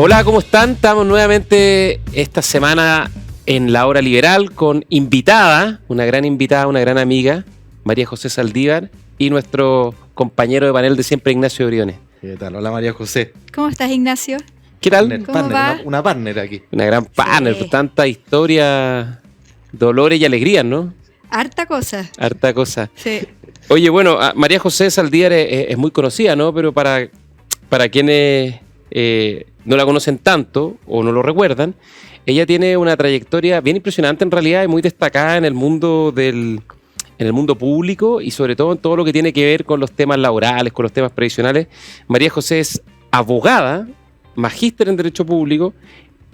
Hola, ¿cómo están? Estamos nuevamente esta semana en La Hora Liberal con una gran amiga, María José Saldívar, y nuestro compañero de panel de siempre, Ignacio Briones. ¿Qué tal? Hola, María José. ¿Cómo estás, Ignacio? ¿Qué tal? ¿Cómo va? Una partner aquí. Una gran partner, Sí. tanta historia, dolores y alegrías, ¿no? Harta cosa. Harta cosa. Sí. Oye, bueno, María José Saldívar es muy conocida, ¿no? Pero para quienes no la conocen tanto o no lo recuerdan, ella tiene una trayectoria bien impresionante en realidad y muy destacada en el mundo público y sobre todo en todo lo que tiene que ver con los temas laborales, con los temas previsionales. María José es abogada, magíster en Derecho Público,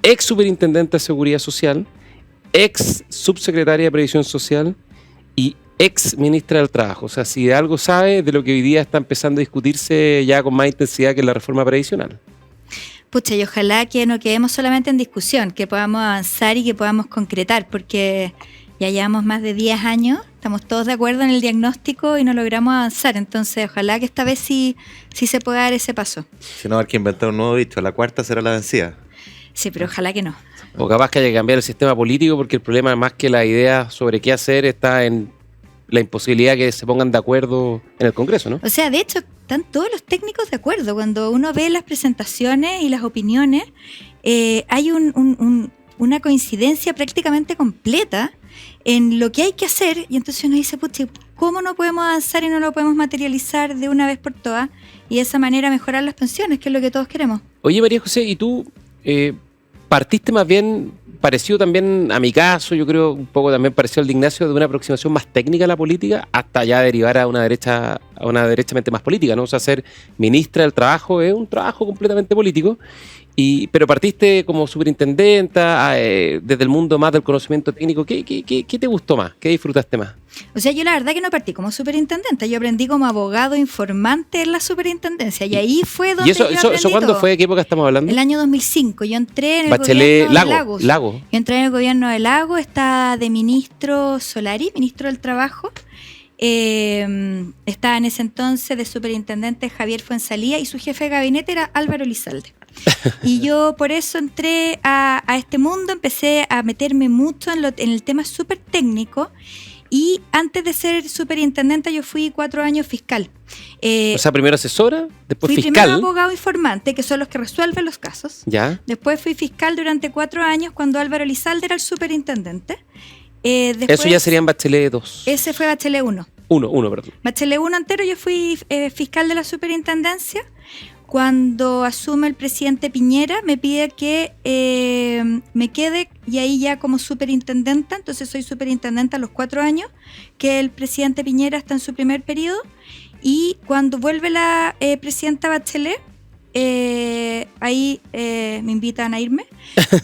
ex superintendente de Seguridad Social, ex subsecretaria de Previsión Social y ex ministra del Trabajo. O sea, si de algo sabe de lo que hoy día está empezando a discutirse ya con más intensidad, que es la reforma previsional. Pucha, y ojalá que no quedemos solamente en discusión, que podamos avanzar y que podamos concretar, porque ya llevamos más de 10 años, estamos todos de acuerdo en el diagnóstico y no logramos avanzar. Entonces, ojalá que esta vez sí se pueda dar ese paso. Si no, hay que inventar un nuevo dicho. La cuarta será la vencida. Sí, pero ojalá que no. O capaz que haya que cambiar el sistema político, porque el problema más que la idea sobre qué hacer está en la imposibilidad que se pongan de acuerdo en el Congreso, ¿no? O sea, de hecho, están todos los técnicos de acuerdo. Cuando uno ve las presentaciones y las opiniones, hay una coincidencia prácticamente completa en lo que hay que hacer. Y entonces uno dice, pucha, ¿cómo no podemos avanzar y no lo podemos materializar de una vez por todas? Y de esa manera mejorar las pensiones, que es lo que todos queremos. Oye, María José, ¿y tú partiste más bien, parecido también a mi caso, yo creo un poco también parecido al de Ignacio, de una aproximación más técnica a la política hasta ya derivar a una derechamente más política, ¿no? O sea, ser ministra del Trabajo es un trabajo completamente político, pero partiste como superintendenta, desde el mundo más del conocimiento técnico. ¿Qué te gustó más? ¿Qué disfrutaste más? O sea, yo la verdad que no partí como superintendente, yo aprendí como abogado informante en la superintendencia y ahí fue donde ¿Y eso cuándo fue? ¿De qué época estamos hablando? El año 2005, yo entré en el Bachelet, gobierno de Lagos. Lago. Yo entré en el gobierno de Lagos, está de ministro Solari, ministro del Trabajo. Estaba en ese entonces de superintendente Javier Fuenzalía y su jefe de gabinete era Álvaro Elizalde. Y yo por eso entré a este mundo, empecé a meterme mucho en el tema súper técnico. Y antes de ser superintendente yo fui 4 años fiscal. O sea, primero asesora, después fui fiscal. Primero abogado informante, que son los que resuelven los casos. Ya. Después fui fiscal durante 4 años cuando Álvaro Elizalde era el superintendente. Después, eso ya sería en Bachelet 2. Ese fue Bachelet 1. 1, perdón. Bachelet 1 entero, yo fui fiscal de la superintendencia. Cuando asume el presidente Piñera, me pide que me quede y ahí ya como superintendenta, entonces soy superintendenta a los 4 años, que el presidente Piñera está en su primer periodo, y cuando vuelve la presidenta Bachelet, ahí me invitan a irme.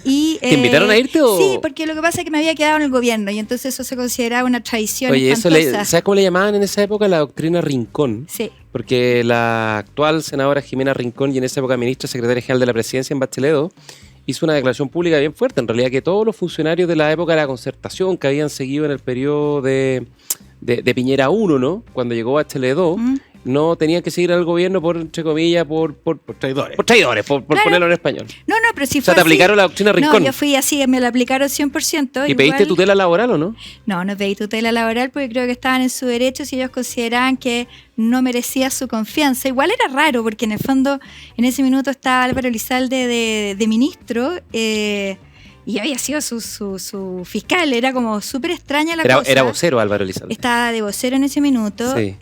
¿Te invitaron a irte o...? Sí, porque lo que pasa es que me había quedado en el gobierno y entonces eso se consideraba una traición. Oye, espantosa. ¿sabes cómo le llamaban en esa época? La doctrina Rincón. Sí. Porque la actual senadora Jimena Rincón y en esa época ministra secretaria general de la Presidencia en Bachelet 2 hizo una declaración pública bien fuerte. En realidad que todos los funcionarios de la época de la concertación que habían seguido en el periodo de Piñera 1, ¿no? Cuando llegó Bachelet 2, no tenían que seguir al gobierno por, entre comillas, por traidores. Por traidores, por claro. Ponerlo en español. No, pero si o sea, fue te así, aplicaron la doctrina Rincón. No, yo fui así, me la aplicaron 100%. ¿Y pediste tutela laboral o no? No pedí tutela laboral porque creo que estaban en su derecho si ellos consideraban que no merecía su confianza. Igual era raro porque en el fondo en ese minuto estaba Álvaro Elizalde de ministro y había sido su fiscal. Era como súper extraña la cosa. Era vocero Álvaro Elizalde. Estaba de vocero en ese minuto. Sí.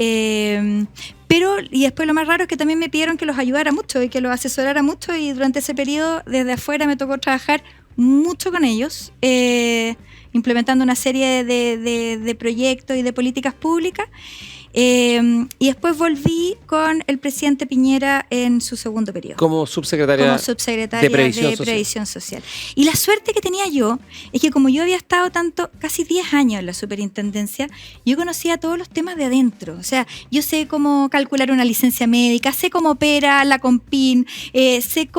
Y después lo más raro es que también me pidieron que los ayudara mucho y que los asesorara mucho, y durante ese periodo desde afuera me tocó trabajar mucho con ellos, implementando una serie de proyectos y de políticas públicas. Y después volví con el presidente Piñera en su segundo periodo. Como subsecretaria de Previsión Social. Y la suerte que tenía yo es que como yo había estado casi 10 años en la superintendencia, yo conocía todos los temas de adentro. O sea, yo sé cómo calcular una licencia médica, sé cómo opera la COMPIN, sé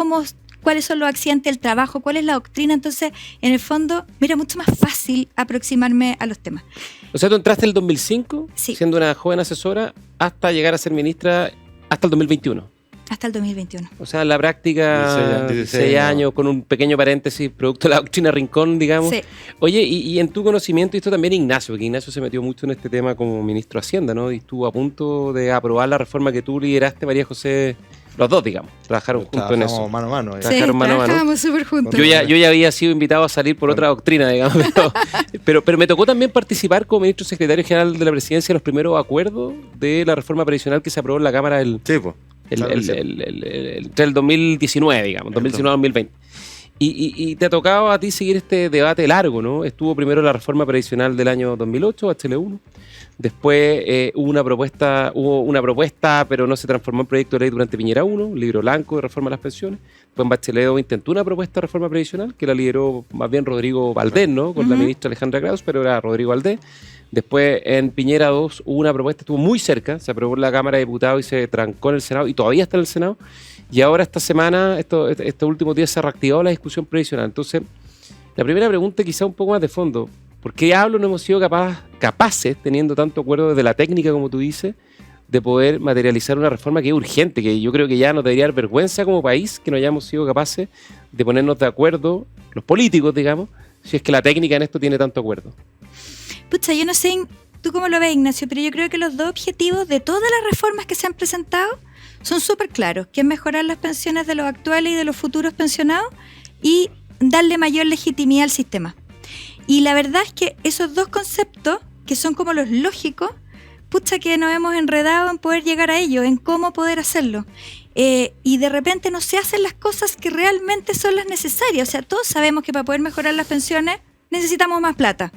cuáles son los accidentes del trabajo, cuál es la doctrina. Entonces, en el fondo, me era mucho más fácil aproximarme a los temas. O sea, tú entraste en el 2005, sí, siendo una joven asesora, hasta llegar a ser ministra hasta el 2021. Hasta el 2021. O sea, en la práctica, 16 16 años, con un pequeño paréntesis, producto de la doctrina Rincón, digamos. Sí. Oye, y en tu conocimiento, y esto también Ignacio, porque Ignacio se metió mucho en este tema como ministro de Hacienda, ¿no? Y estuvo a punto de aprobar la reforma que tú lideraste, María José, los dos, digamos, trabajaron juntos en eso. Mano a mano. Sí. Trabajaron mano a mano. Trabajábamos súper juntos. Yo ya había sido invitado a salir por otra doctrina, digamos, pero me tocó también participar como ministro secretario general de la presidencia en los primeros acuerdos de la reforma previsional que se aprobó en la Cámara Sí, pues. entre el 2019, digamos, 2019-2020. Y te ha tocado a ti seguir este debate largo, ¿no? Estuvo primero la reforma previsional del año 2008, Bachelet 1. Después hubo una propuesta, pero no se transformó en proyecto de ley durante Piñera 1, un libro blanco de reforma de las pensiones. Después en Bachelet 2 intentó una propuesta de reforma previsional que la lideró más bien Rodrigo Valdés, ¿no? Con la ministra Alejandra Kraus, pero era Rodrigo Valdés. Después en Piñera 2 hubo una propuesta, estuvo muy cerca, se aprobó en la Cámara de Diputados y se trancó en el Senado, y todavía está en el Senado. Y ahora esta semana, estos últimos días, se ha reactivado la discusión previsional. Entonces, la primera pregunta quizá un poco más de fondo. ¿Por qué diablos no hemos sido capaces, teniendo tanto acuerdo desde la técnica, como tú dices, de poder materializar una reforma que es urgente? Que yo creo que ya nos debería dar vergüenza como país que no hayamos sido capaces de ponernos de acuerdo, los políticos, digamos, si es que la técnica en esto tiene tanto acuerdo. Pucha, yo no sé tú cómo lo ves, Ignacio, pero yo creo que los dos objetivos de todas las reformas que se han presentado son súper claros, que es mejorar las pensiones de los actuales y de los futuros pensionados y darle mayor legitimidad al sistema. Y la verdad es que esos dos conceptos, que son como los lógicos, pucha que nos hemos enredado en poder llegar a ellos, en cómo poder hacerlo. Y de repente no se hacen las cosas que realmente son las necesarias. O sea, todos sabemos que para poder mejorar las pensiones necesitamos más plata.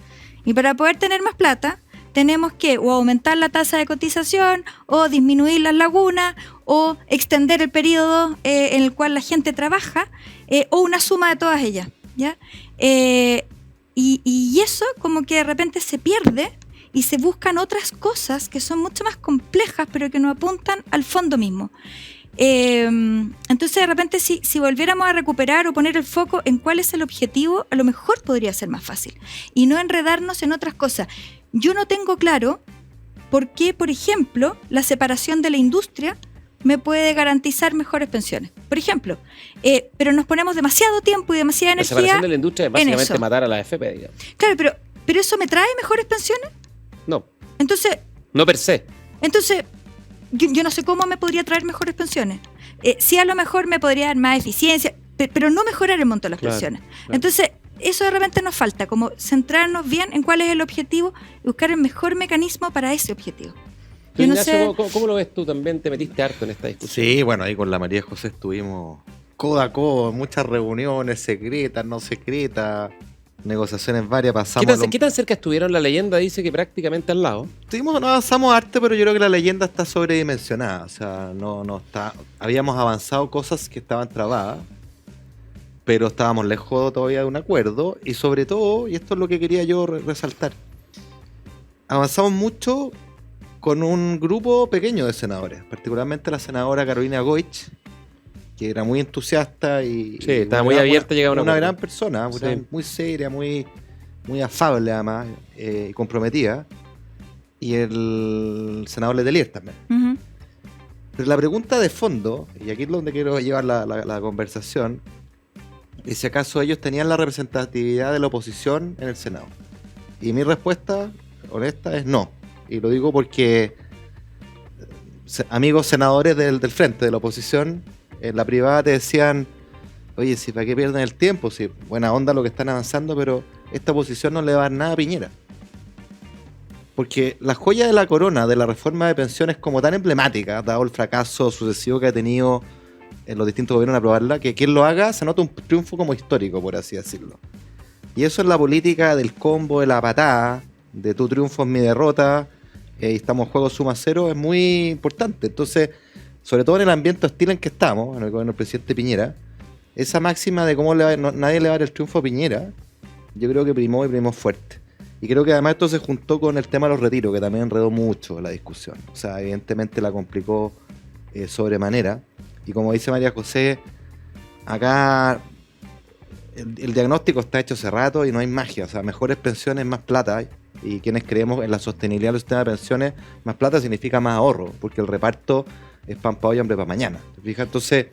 Y para poder tener más plata, tenemos que o aumentar la tasa de cotización, o disminuir las lagunas, o extender el periodo en el cual la gente trabaja, o una suma de todas ellas, ¿ya? Y eso como que de repente se pierde y se buscan otras cosas que son mucho más complejas, pero que no apuntan al fondo mismo. Entonces de repente si volviéramos a recuperar o poner el foco en cuál es el objetivo, a lo mejor podría ser más fácil y no enredarnos en otras cosas. Yo no tengo claro por qué, por ejemplo, la separación de la industria me puede garantizar mejores pensiones, por ejemplo, pero nos ponemos demasiado tiempo y demasiada energía. La separación de la industria es básicamente eso. matar a la AFP, digamos. Claro, pero ¿eso me trae mejores pensiones? No, Entonces no per se. Yo no sé cómo me podría traer mejores pensiones. Sí, a lo mejor me podría dar más eficiencia, pero no mejorar el monto de las pensiones. Claro. Entonces, eso de repente nos falta, como centrarnos bien en cuál es el objetivo y buscar el mejor mecanismo para ese objetivo. Yo Ignacio, no sé... ¿cómo lo ves tú? También te metiste harto en esta discusión. Sí, bueno, ahí con la María José estuvimos codo a codo, muchas reuniones secretas, no secretas, negociaciones varias, pasamos... ¿Qué tan cerca estuvieron? La leyenda dice que prácticamente al lado. No avanzamos arte, pero yo creo que la leyenda está sobredimensionada. O sea, no está... Habíamos avanzado cosas que estaban trabadas, pero estábamos lejos todavía de un acuerdo. Y sobre todo, y esto es lo que quería yo resaltar, avanzamos mucho con un grupo pequeño de senadores, particularmente la senadora Carolina Goich, que era muy entusiasta y estaba muy abierta, llegaba a una gran persona, muy seria, muy afable además, y comprometida, y el senador Letelier también. Uh-huh. Pero la pregunta de fondo, y aquí es donde quiero llevar la conversación, es si acaso ellos tenían la representatividad de la oposición en el Senado. Y mi respuesta honesta es no. Y lo digo porque amigos senadores del frente, de la oposición, en la privada te decían, oye, si para qué pierden el tiempo, si buena onda lo que están avanzando, pero esta oposición no le va a dar nada a Piñera. Porque la joya de la corona de la reforma de pensiones como tan emblemática, dado el fracaso sucesivo que ha tenido en los distintos gobiernos en aprobarla, que quien lo haga se nota un triunfo como histórico, por así decirlo. Y eso en la política del combo, de la patada, de tu triunfo es mi derrota, y estamos en juego suma cero, es muy importante. Entonces, sobre todo en el ambiente hostil en que estamos, en el gobierno del presidente Piñera, esa máxima de cómo nadie le va a dar el triunfo a Piñera, yo creo que primó fuerte. Y creo que además esto se juntó con el tema de los retiros, que también enredó mucho la discusión. O sea, evidentemente la complicó sobremanera. Y como dice María José, acá el diagnóstico está hecho hace rato y no hay magia. O sea, mejores pensiones, más plata. Y quienes creemos en la sostenibilidad del sistema de pensiones, más plata significa más ahorro, porque el reparto es pan para hoy, hambre para mañana. ¿Te fijas? Entonces,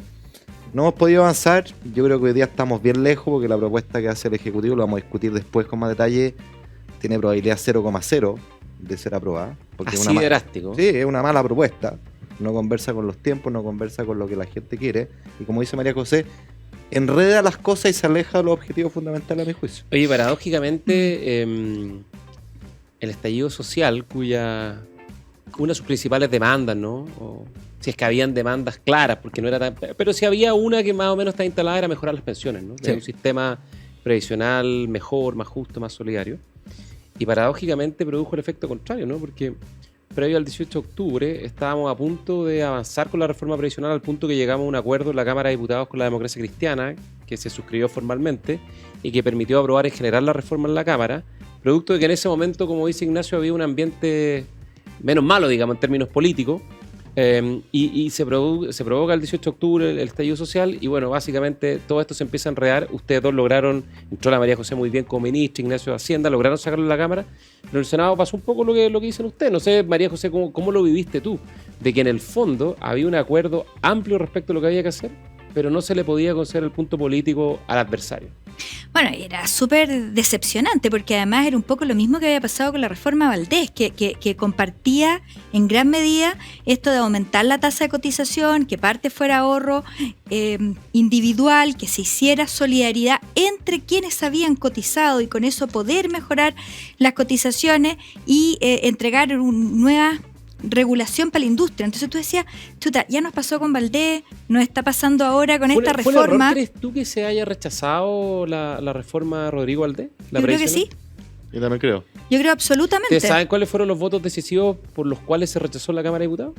no hemos podido avanzar. Yo creo que hoy día estamos bien lejos porque la propuesta que hace el Ejecutivo, lo vamos a discutir después con más detalle, tiene probabilidad 0,0 de ser aprobada. Porque Así es una de drástico. Sí, es una mala propuesta. No conversa con los tiempos, no conversa con lo que la gente quiere. Y como dice María José, enreda las cosas y se aleja de los objetivos fundamentales a mi juicio. Oye, paradójicamente, el estallido social, una de sus principales demandas, ¿no? O, si es que habían demandas claras, porque no era tan... Pero si había una que más o menos está instalada era mejorar las pensiones, ¿no? Sí. Un sistema previsional mejor, más justo, más solidario. Y paradójicamente produjo el efecto contrario, ¿no? Porque previo al 18 de octubre estábamos a punto de avanzar con la reforma previsional al punto que llegamos a un acuerdo en la Cámara de Diputados con la Democracia Cristiana, que se suscribió formalmente y que permitió aprobar en general la reforma en la Cámara, producto de que en ese momento, como dice Ignacio, había un ambiente menos malo, digamos, en términos políticos, y se provoca el 18 de octubre el estallido social y bueno, básicamente todo esto se empieza a enredar. Ustedes dos lograron, entró la María José muy bien como ministra, Ignacio de Hacienda, lograron sacarlo de la Cámara, pero en el Senado pasó un poco lo que dicen ustedes. No sé, María José, ¿cómo lo viviste tú? De que en el fondo había un acuerdo amplio respecto a lo que había que hacer, pero no se le podía conceder el punto político al adversario. Bueno, era súper decepcionante porque además era un poco lo mismo que había pasado con la reforma Valdés, que compartía en gran medida esto de aumentar la tasa de cotización, que parte fuera ahorro individual, que se hiciera solidaridad entre quienes habían cotizado y con eso poder mejorar las cotizaciones y entregar nuevas regulación para la industria. Entonces tú decías, chuta, ya nos pasó con Valdés, nos está pasando ahora con esta ¿Fue un error, reforma. crees tú, que se haya rechazado la reforma de Rodrigo Valdés? Yo creo que sí. Yo también creo. Yo creo absolutamente. ¿Ustedes saben cuáles fueron los votos decisivos por los cuales se rechazó en la Cámara de Diputados?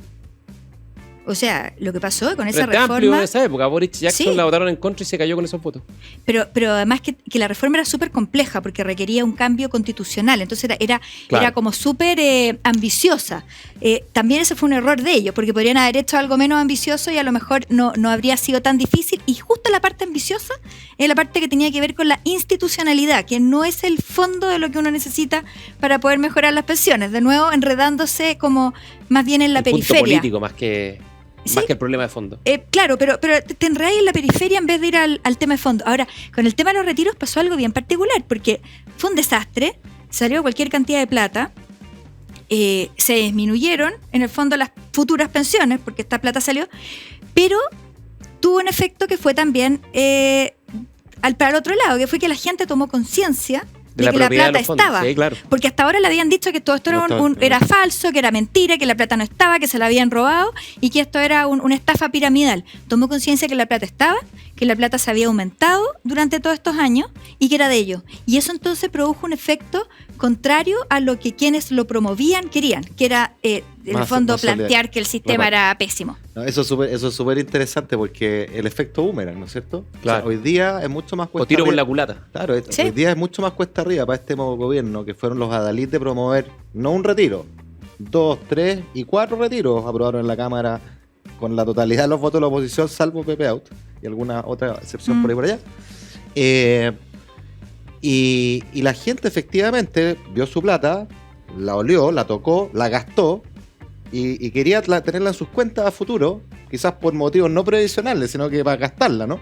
O sea, lo que pasó con esa Frente Amplio reforma... en esa época, Boris Jackson Sí. la votaron en contra y se cayó con esos votos. Pero además que la reforma era súper compleja porque requería un cambio constitucional. Entonces Claro. era como súper ambiciosa. También ese fue un error de ellos porque podrían haber hecho algo menos ambicioso y a lo mejor no habría sido tan difícil. Y justo la parte ambiciosa es la parte que tenía que ver con la institucionalidad, que no es el fondo de lo que uno necesita para poder mejorar las pensiones. De nuevo, enredándose como más bien en la El punto periferia. político más que el problema de fondo. Claro, pero te enredas en la periferia en vez de ir al tema de fondo. Ahora, con el tema de los retiros pasó algo bien particular, porque fue un desastre, salió cualquier cantidad de plata, se disminuyeron, en el fondo, las futuras pensiones, porque esta plata salió, pero tuvo un efecto que fue también para el otro lado, que fue que la gente tomó conciencia de que la propiedad de plata los fondos. estaba. Sí, claro. Porque hasta ahora le habían dicho que todo esto era falso, que era mentira, que la plata no estaba, que se la habían robado y que esto era una estafa piramidal. Tomó conciencia que la plata estaba, que la plata se había aumentado durante todos estos años y que era de ellos. Y eso entonces produjo un efecto contrario a lo que quienes lo promovían querían, que era, en el fondo, plantear que el sistema era pésimo. No, eso es súper interesante porque el efecto boomerang, ¿no es cierto? Claro. O sea, hoy día es mucho más cuesta O tiro por arriba. la culata. Claro, Sí. Hoy día es mucho más cuesta arriba para este nuevo gobierno, que fueron los adalid de promover no un retiro, 2, 3 y 4 retiros aprobaron en la Cámara con la totalidad de los votos de la oposición, salvo Pepe Out y alguna otra excepción por ahí por allá. Y la gente efectivamente vio su plata, la olió, la tocó, la gastó y quería tenerla en sus cuentas a futuro, quizás por motivos no previsionales, sino que para gastarla, ¿no?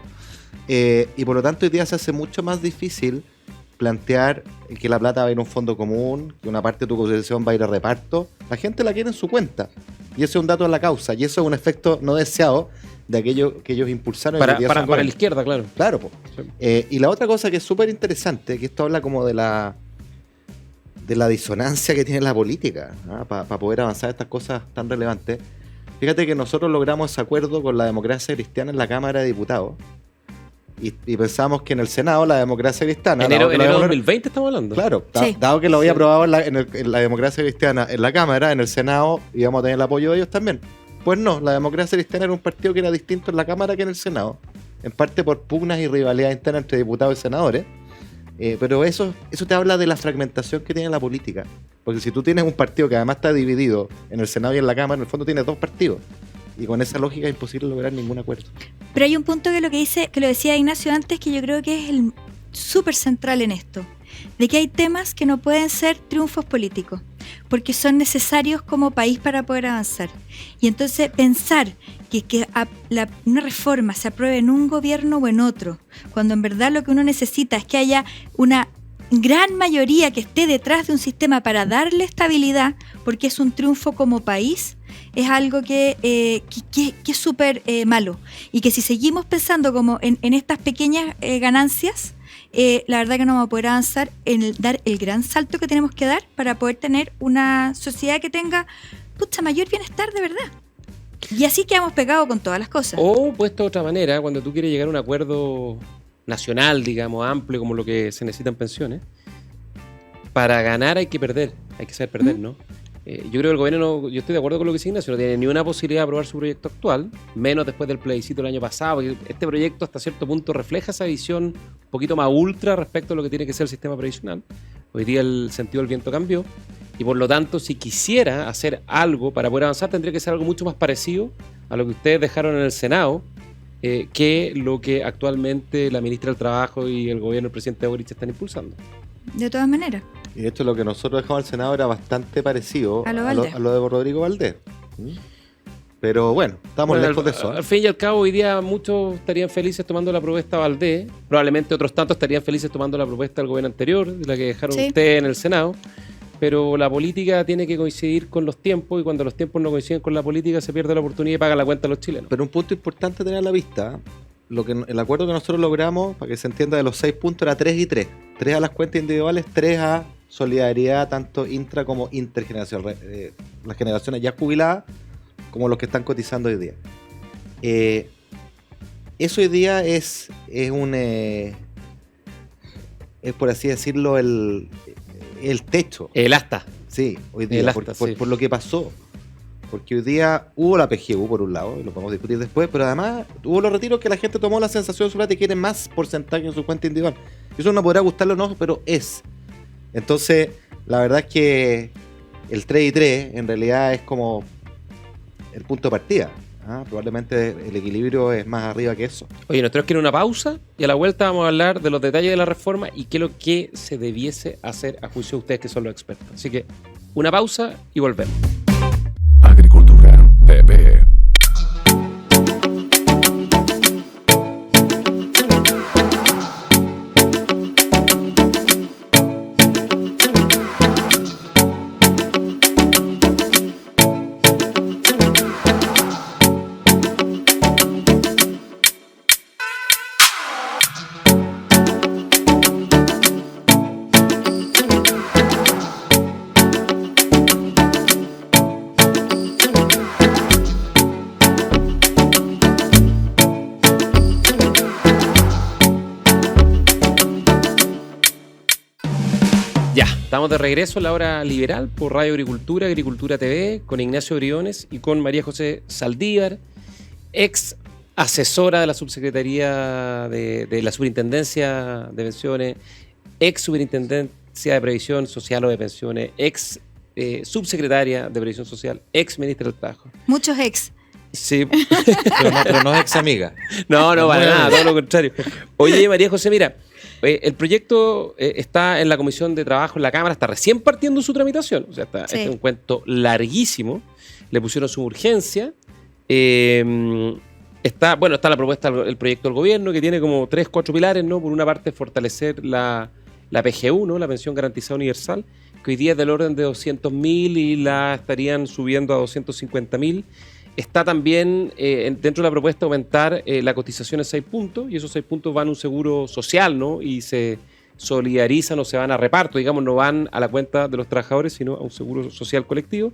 Y por lo tanto hoy día se hace mucho más difícil plantear que la plata va a ir a un fondo común, que una parte de tu cotización va a ir a reparto. La gente la quiere en su cuenta. Y ese es un dato de la causa. Y eso es un efecto no deseado de aquello que ellos impulsaron. Para la izquierda, claro. Claro, po. Sí. Y la otra cosa que es súper interesante, que esto habla como de la disonancia que tiene la política, ¿no? Para poder avanzar estas cosas tan relevantes. Fíjate que nosotros logramos ese acuerdo con la Democracia Cristiana en la Cámara de Diputados. Y pensamos que en el Senado la Democracia Cristiana... Enero de 2020 estamos hablando. Claro, Sí. dado que lo había aprobado en la Democracia Cristiana en la Cámara, en el Senado íbamos a tener el apoyo de ellos también. Pues no, la Democracia Cristiana era un partido que era distinto en la Cámara que en el Senado, en parte por pugnas y rivalidad interna entre diputados y senadores. Pero eso te habla de la fragmentación que tiene la política. Porque si tú tienes un partido que además está dividido en el Senado y en la Cámara, en el fondo tienes dos partidos. Y con esa lógica es imposible lograr ningún acuerdo. Pero hay un punto que lo decía Ignacio antes, que yo creo que es el súper central en esto, de que hay temas que no pueden ser triunfos políticos. porque son necesarios como país para poder avanzar. Y entonces pensar que una reforma se apruebe en un gobierno o en otro, cuando en verdad lo que uno necesita es que haya una gran mayoría que esté detrás de un sistema para darle estabilidad, porque es un triunfo como país, es algo que es súper malo. Y que si seguimos pensando como en estas pequeñas ganancias, la verdad que no vamos a poder avanzar en dar el gran salto que tenemos que dar para poder tener una sociedad que tenga mayor bienestar de verdad. Y así quedamos pegados con todas las cosas. O puesto de otra manera, cuando tú quieres llegar a un acuerdo nacional, digamos, amplio, como lo que se necesita en pensiones, para ganar hay que perder, hay que saber perder, ¿no? Yo creo que el gobierno, yo estoy de acuerdo con lo que dice Ignacio, no tiene ni una posibilidad de aprobar su proyecto actual, menos después del plebiscito del año pasado, porque este proyecto hasta cierto punto refleja esa visión un poquito más ultra respecto a lo que tiene que ser el sistema previsional. Hoy día el sentido del viento cambió, y por lo tanto, si quisiera hacer algo para poder avanzar, tendría que ser algo mucho más parecido a lo que ustedes dejaron en el Senado, que lo que actualmente la ministra del Trabajo y el gobierno del presidente Boric están impulsando. De todas maneras. Y de hecho lo que nosotros dejamos al Senado era bastante parecido a lo de Rodrigo Valdés. Pero bueno, estamos lejos de eso. Al fin y al cabo, hoy día muchos estarían felices tomando la propuesta de Valdés. Probablemente otros tantos estarían felices tomando la propuesta del gobierno anterior, de la que dejaron ustedes en el Senado. Pero la política tiene que coincidir con los tiempos, y cuando los tiempos no coinciden con la política se pierde la oportunidad y pagan la cuenta a los chilenos. Pero un punto importante a tener a la vista, el acuerdo que nosotros logramos, para que se entienda, de los 6 puntos era 3 y 3. 3 a las cuentas individuales, 3 a solidaridad tanto intra como intergeneracional. Las generaciones ya jubiladas como los que están cotizando hoy día. Eso hoy día es por así decirlo el techo. El asta. Sí, hoy día, por lo que pasó. Porque hoy día hubo la PGU por un lado, y lo podemos discutir después, pero además hubo los retiros que la gente tomó la sensación de su plata y quiere más porcentaje en su cuenta individual. Eso no podrá gustarle o no, pero es. Entonces, la verdad es que el 3 y 3 en realidad es como el punto de partida. Probablemente el equilibrio es más arriba que eso. Oye, nosotros quieren una pausa y a la vuelta vamos a hablar de los detalles de la reforma y qué es lo que se debiese hacer a juicio de ustedes que son los expertos. Así que una pausa y volvemos. Agricultura TV. Estamos de regreso a la hora liberal por Radio Agricultura, Agricultura TV, con Ignacio Briones y con María José Saldívar, ex asesora de la subsecretaría de la Superintendencia de Pensiones, ex Superintendencia de Previsión Social o de Pensiones, ex subsecretaria de Previsión Social, ex ministra del Trabajo. Muchos ex. Sí. pero no es ex amiga. No, para nada, todo lo contrario. Oye, María José, mira, el proyecto está en la Comisión de Trabajo en la Cámara, está recién partiendo su tramitación. O sea, este es un cuento larguísimo. Le pusieron su urgencia. Está la propuesta, el proyecto del gobierno, que tiene como 3-4 pilares, ¿no? Por una parte, fortalecer la PGU, ¿no? La Pensión Garantizada Universal, que hoy día es del orden de 200.000 y la estarían subiendo a 250.000. Está también dentro de la propuesta aumentar la cotización en 6 puntos, y esos 6 puntos van a un seguro social, ¿no? Y se solidarizan o se van a reparto, digamos, no van a la cuenta de los trabajadores, sino a un seguro social colectivo.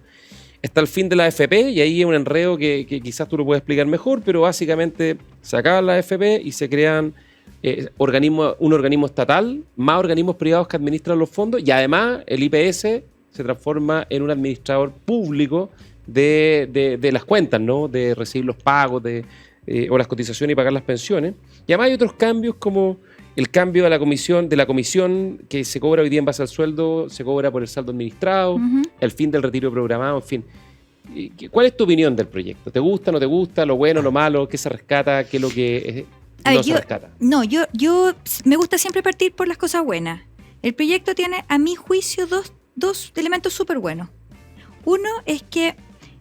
Está el fin de la AFP, y ahí hay un enredo que quizás tú lo puedes explicar mejor, pero básicamente se acaban las AFP y se crean un organismo estatal, más organismos privados que administran los fondos, y además el IPS se transforma en un administrador público de las cuentas, ¿no? De recibir los pagos o las cotizaciones y pagar las pensiones. Y además hay otros cambios, como el cambio de la comisión que se cobra hoy día en base al sueldo, se cobra por el saldo administrado, el fin del retiro programado, en fin. ¿Cuál es tu opinión del proyecto? ¿Te gusta, no te gusta? ¿Lo bueno, lo malo? ¿Qué se rescata? ¿Qué es lo que se rescata? No, yo me gusta siempre partir por las cosas buenas. El proyecto tiene, a mi juicio, dos elementos súper buenos. Uno es que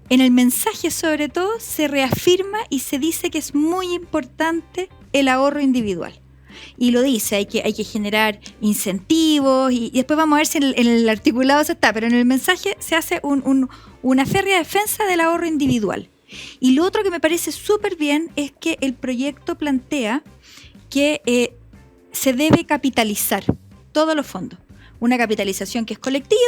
en el mensaje, sobre todo, se reafirma y se dice que es muy importante el ahorro individual. Y lo dice, hay que generar incentivos y después vamos a ver si en el articulado eso está, pero en el mensaje se hace una férrea defensa del ahorro individual. Y lo otro que me parece súper bien es que el proyecto plantea que se debe capitalizar todos los fondos. Una capitalización que es colectiva,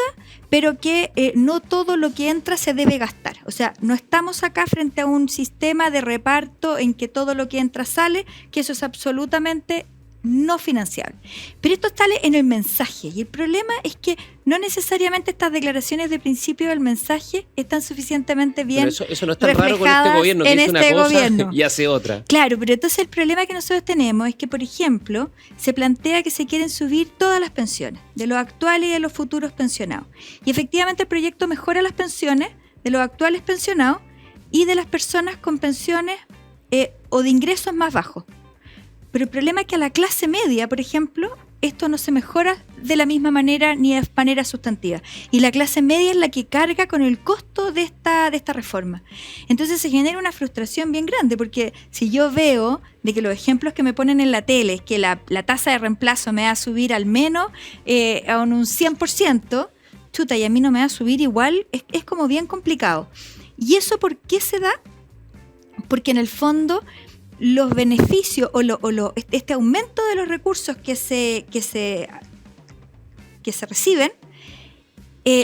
pero que no todo lo que entra se debe gastar. O sea, no estamos acá frente a un sistema de reparto en que todo lo que entra sale, que eso es absolutamente no financiable. Pero esto sale en el mensaje y el problema es que no necesariamente estas declaraciones de principio del mensaje están suficientemente bien reflejadas. Eso no es tan raro con este gobierno que dice una cosa y hace otra. Claro, pero entonces el problema que nosotros tenemos es que, por ejemplo, se plantea que se quieren subir todas las pensiones, de los actuales y de los futuros pensionados. Y efectivamente el proyecto mejora las pensiones de los actuales pensionados y de las personas con pensiones o de ingresos más bajos. Pero el problema es que a la clase media, por ejemplo, esto no se mejora de la misma manera ni de manera sustantiva. Y la clase media es la que carga con el costo de esta reforma. Entonces se genera una frustración bien grande, porque si yo veo de que los ejemplos que me ponen en la tele es que la tasa de reemplazo me va a subir al menos a un 100%, chuta, y a mí no me va a subir igual, es como bien complicado. ¿Y eso por qué se da? Porque en el fondo los beneficios este aumento de los recursos que se reciben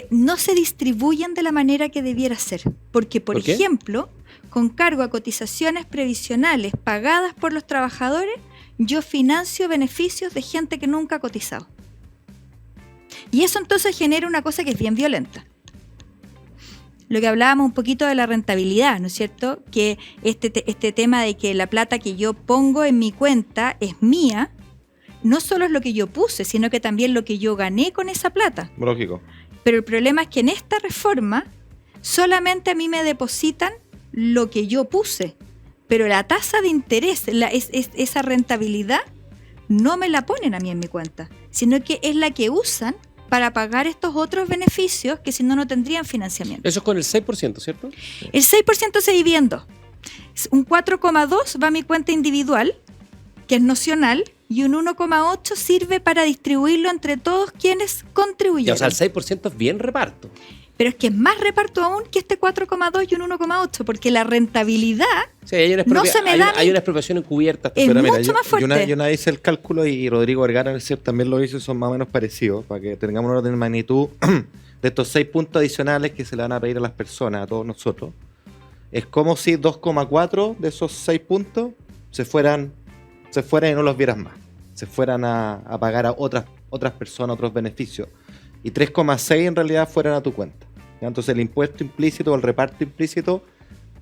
no se distribuyen de la manera que debiera ser. Porque, por ejemplo, con cargo a cotizaciones previsionales pagadas por los trabajadores, yo financio beneficios de gente que nunca ha cotizado. Y eso entonces genera una cosa que es bien violenta. Lo que hablábamos un poquito de la rentabilidad, ¿no es cierto? Que este tema de que la plata que yo pongo en mi cuenta es mía, no solo es lo que yo puse, sino que también lo que yo gané con esa plata. Lógico. Pero el problema es que en esta reforma solamente a mí me depositan lo que yo puse, pero la tasa de interés, esa rentabilidad, no me la ponen a mí en mi cuenta, sino que es la que usan para pagar estos otros beneficios que si no, no tendrían financiamiento. Eso es con el 6%, ¿cierto? El 6% se divide en dos. Un 4,2 va a mi cuenta individual, que es nocional, y un 1,8 sirve para distribuirlo entre todos quienes contribuyeron. Ya, o sea, el 6% es bien reparto. Pero es que es más reparto aún que este 4,2 y un 1,8, porque la rentabilidad sí, hay una hay una expropiación encubierta. Es pero mucho más fuerte. Yo una hice el cálculo y Rodrigo Vergara también lo hizo, son más o menos parecidos, para que tengamos un orden de magnitud de estos 6 puntos adicionales que se le van a pedir a las personas, a todos nosotros. Es como si 2,4 de esos 6 puntos se fueran y no los vieras más. Se fueran a pagar a otras personas, otros beneficios. Y 3,6 en realidad fueran a tu cuenta. ¿Ya? Entonces el impuesto implícito o el reparto implícito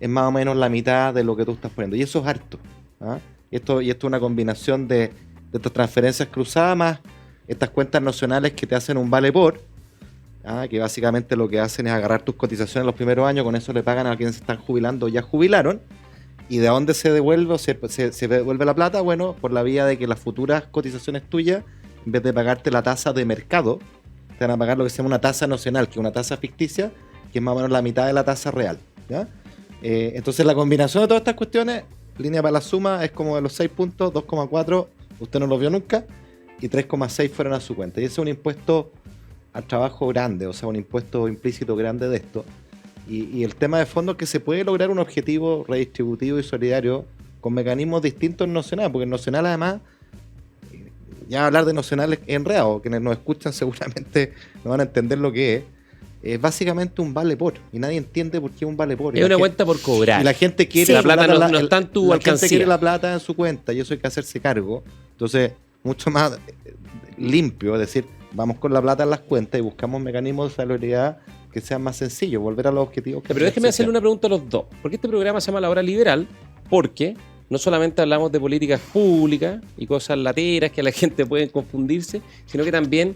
es más o menos la mitad de lo que tú estás poniendo. Y eso es harto. ¿Ah? Y esto es una combinación de estas transferencias cruzadas más estas cuentas nacionales que te hacen un vale por, que básicamente lo que hacen es agarrar tus cotizaciones los primeros años, con eso le pagan a quienes se están jubilando o ya jubilaron. ¿Y de dónde se devuelve o se devuelve la plata? Bueno, por la vía de que las futuras cotizaciones tuyas, en vez de pagarte la tasa de mercado, te van a pagar lo que se llama una tasa nacional, que es una tasa ficticia, que es más o menos la mitad de la tasa real. ¿Ya? Entonces la combinación de todas estas cuestiones, línea para la suma, es como de los 6 puntos, 2,4, usted no lo vio nunca, y 3,6 fueron a su cuenta. Y ese es un impuesto al trabajo grande, o sea, un impuesto implícito grande de esto. Y el tema de fondo es que se puede lograr un objetivo redistributivo y solidario con mecanismos distintos en Nacional, porque en Nacional además, ya hablar de Nacional es enredado, quienes nos escuchan seguramente no van a entender lo que es básicamente un vale por, y nadie entiende por qué es un vale por. Es una cuenta por cobrar. Y la gente quiere sí, la plata no está en tu alcancía. La gente quiere la plata en su cuenta y eso hay que hacerse cargo. Entonces, mucho más limpio, es decir, vamos con la plata en las cuentas y buscamos mecanismos de solidaridad que sean más sencillos, volver a los objetivos que... Pero déjeme hacerle una pregunta a los dos. ¿Por qué este programa se llama La Hora Liberal? Porque no solamente hablamos de políticas públicas y cosas lateras que a la gente puede confundirse, sino que también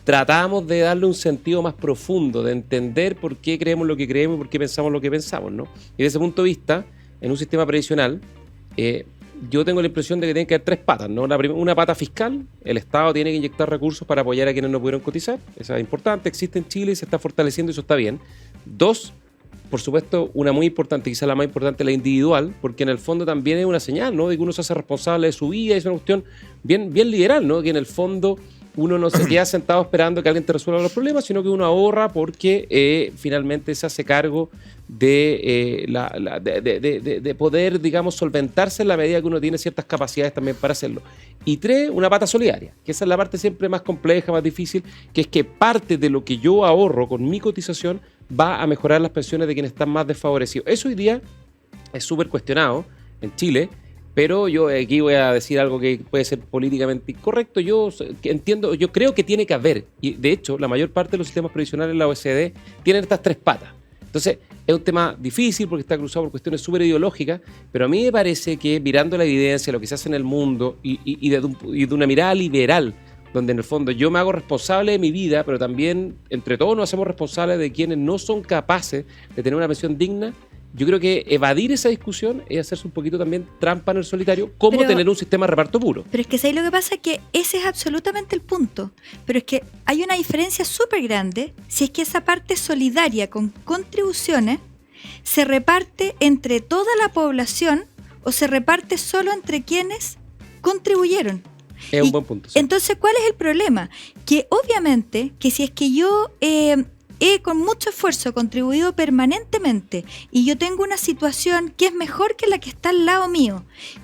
tratamos de darle un sentido más profundo, de entender por qué creemos lo que creemos y por qué pensamos lo que pensamos, ¿no? Y desde ese punto de vista, en un sistema previsional, yo tengo la impresión de que tienen que haber 3 patas, ¿no? Una pata fiscal, el Estado tiene que inyectar recursos para apoyar a quienes no pudieron cotizar, eso es importante, existe en Chile y se está fortaleciendo, eso está bien. Dos, por supuesto, una muy importante, quizás la más importante, la individual, porque en el fondo también es una señal, ¿no? De que uno se hace responsable de su vida, y es una cuestión bien liberal, ¿no? Que en el fondo uno no se queda sentado esperando que alguien te resuelva los problemas, sino que uno ahorra porque finalmente se hace cargo de poder, digamos, solventarse en la medida que uno tiene ciertas capacidades también para hacerlo. Y tres, una pata solidaria, que esa es la parte siempre más compleja, más difícil, que es que parte de lo que yo ahorro con mi cotización va a mejorar las pensiones de quienes están más desfavorecidos. Eso hoy día es súper cuestionado en Chile, pero yo aquí voy a decir algo que puede ser políticamente incorrecto. Yo entiendo, yo creo que tiene que haber, y de hecho la mayor parte de los sistemas previsionales en la OECD tienen estas tres patas. Entonces es un tema difícil porque está cruzado por cuestiones súper ideológicas, pero a mí me parece que mirando la evidencia, lo que se hace en el mundo y de una mirada liberal, donde en el fondo yo me hago responsable de mi vida, pero también entre todos nos hacemos responsables de quienes no son capaces de tener una pensión digna. Yo creo que evadir esa discusión es hacerse un poquito también trampa en el solitario, como tener un sistema de reparto puro. Pero es que ¿sabes lo que pasa? Que ese es absolutamente el punto. Pero es que hay una diferencia súper grande si es que esa parte solidaria con contribuciones se reparte entre toda la población o se reparte solo entre quienes contribuyeron. Es un buen punto. Sí. Entonces, ¿cuál es el problema? Que obviamente que si es que yo he con mucho esfuerzo contribuido permanentemente y yo tengo una situación que es mejor que la que está al lado mío,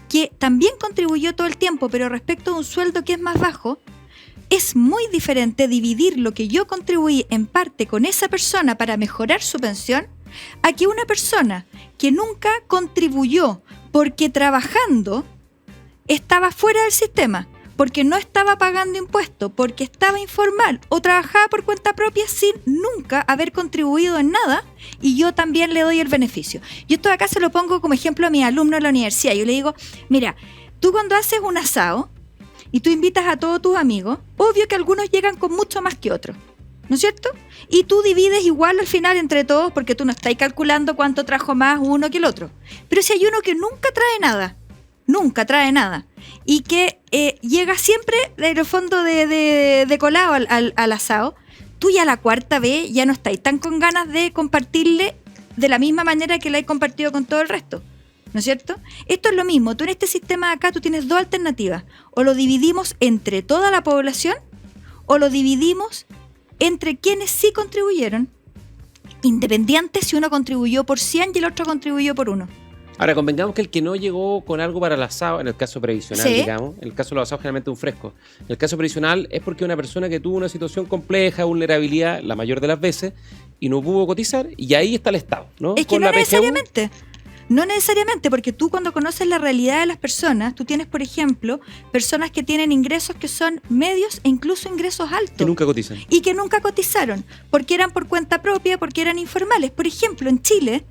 que también contribuyó todo el tiempo, pero respecto a un sueldo que es más bajo, es muy diferente dividir lo que yo contribuí en parte con esa persona para mejorar su pensión a que una persona que nunca contribuyó porque trabajando estaba fuera del sistema, porque no estaba pagando impuestos, porque estaba informal o trabajaba por cuenta propia sin nunca haber contribuido en nada, y yo también le doy el beneficio. Yo esto de acá se lo pongo como ejemplo a mis alumnos de la universidad. Yo le digo, mira, tú cuando haces un asado y tú invitas a todos tus amigos, obvio que algunos llegan con mucho más que otros, ¿no es cierto? Y tú divides igual al final entre todos porque tú no estás calculando cuánto trajo más uno que el otro. Pero si hay uno que nunca trae nada, y que llega siempre en el fondo de colado al asado, tú ya la cuarta vez ya no estáis tan con ganas de compartirle de la misma manera que la he compartido con todo el resto, ¿no es cierto? Esto es lo mismo. Tú en este sistema de acá tú tienes dos alternativas: o lo dividimos entre toda la población o lo dividimos entre quienes sí contribuyeron, independiente si uno contribuyó por 100 y el otro contribuyó por 1. Ahora, convengamos que el que no llegó con algo para el asado, en el caso previsional, ¿sí? digamos, en el caso de los asados generalmente un fresco, en el caso previsional es porque una persona que tuvo una situación compleja, vulnerabilidad, la mayor de las veces, y no pudo cotizar, y ahí está el Estado, ¿no? Es que con no la PGU. No necesariamente, porque tú cuando conoces la realidad de las personas, tú tienes, por ejemplo, personas que tienen ingresos que son medios e incluso ingresos altos. Que nunca cotizan. Y que nunca cotizaron, porque eran por cuenta propia, porque eran informales. Por ejemplo, en Chile,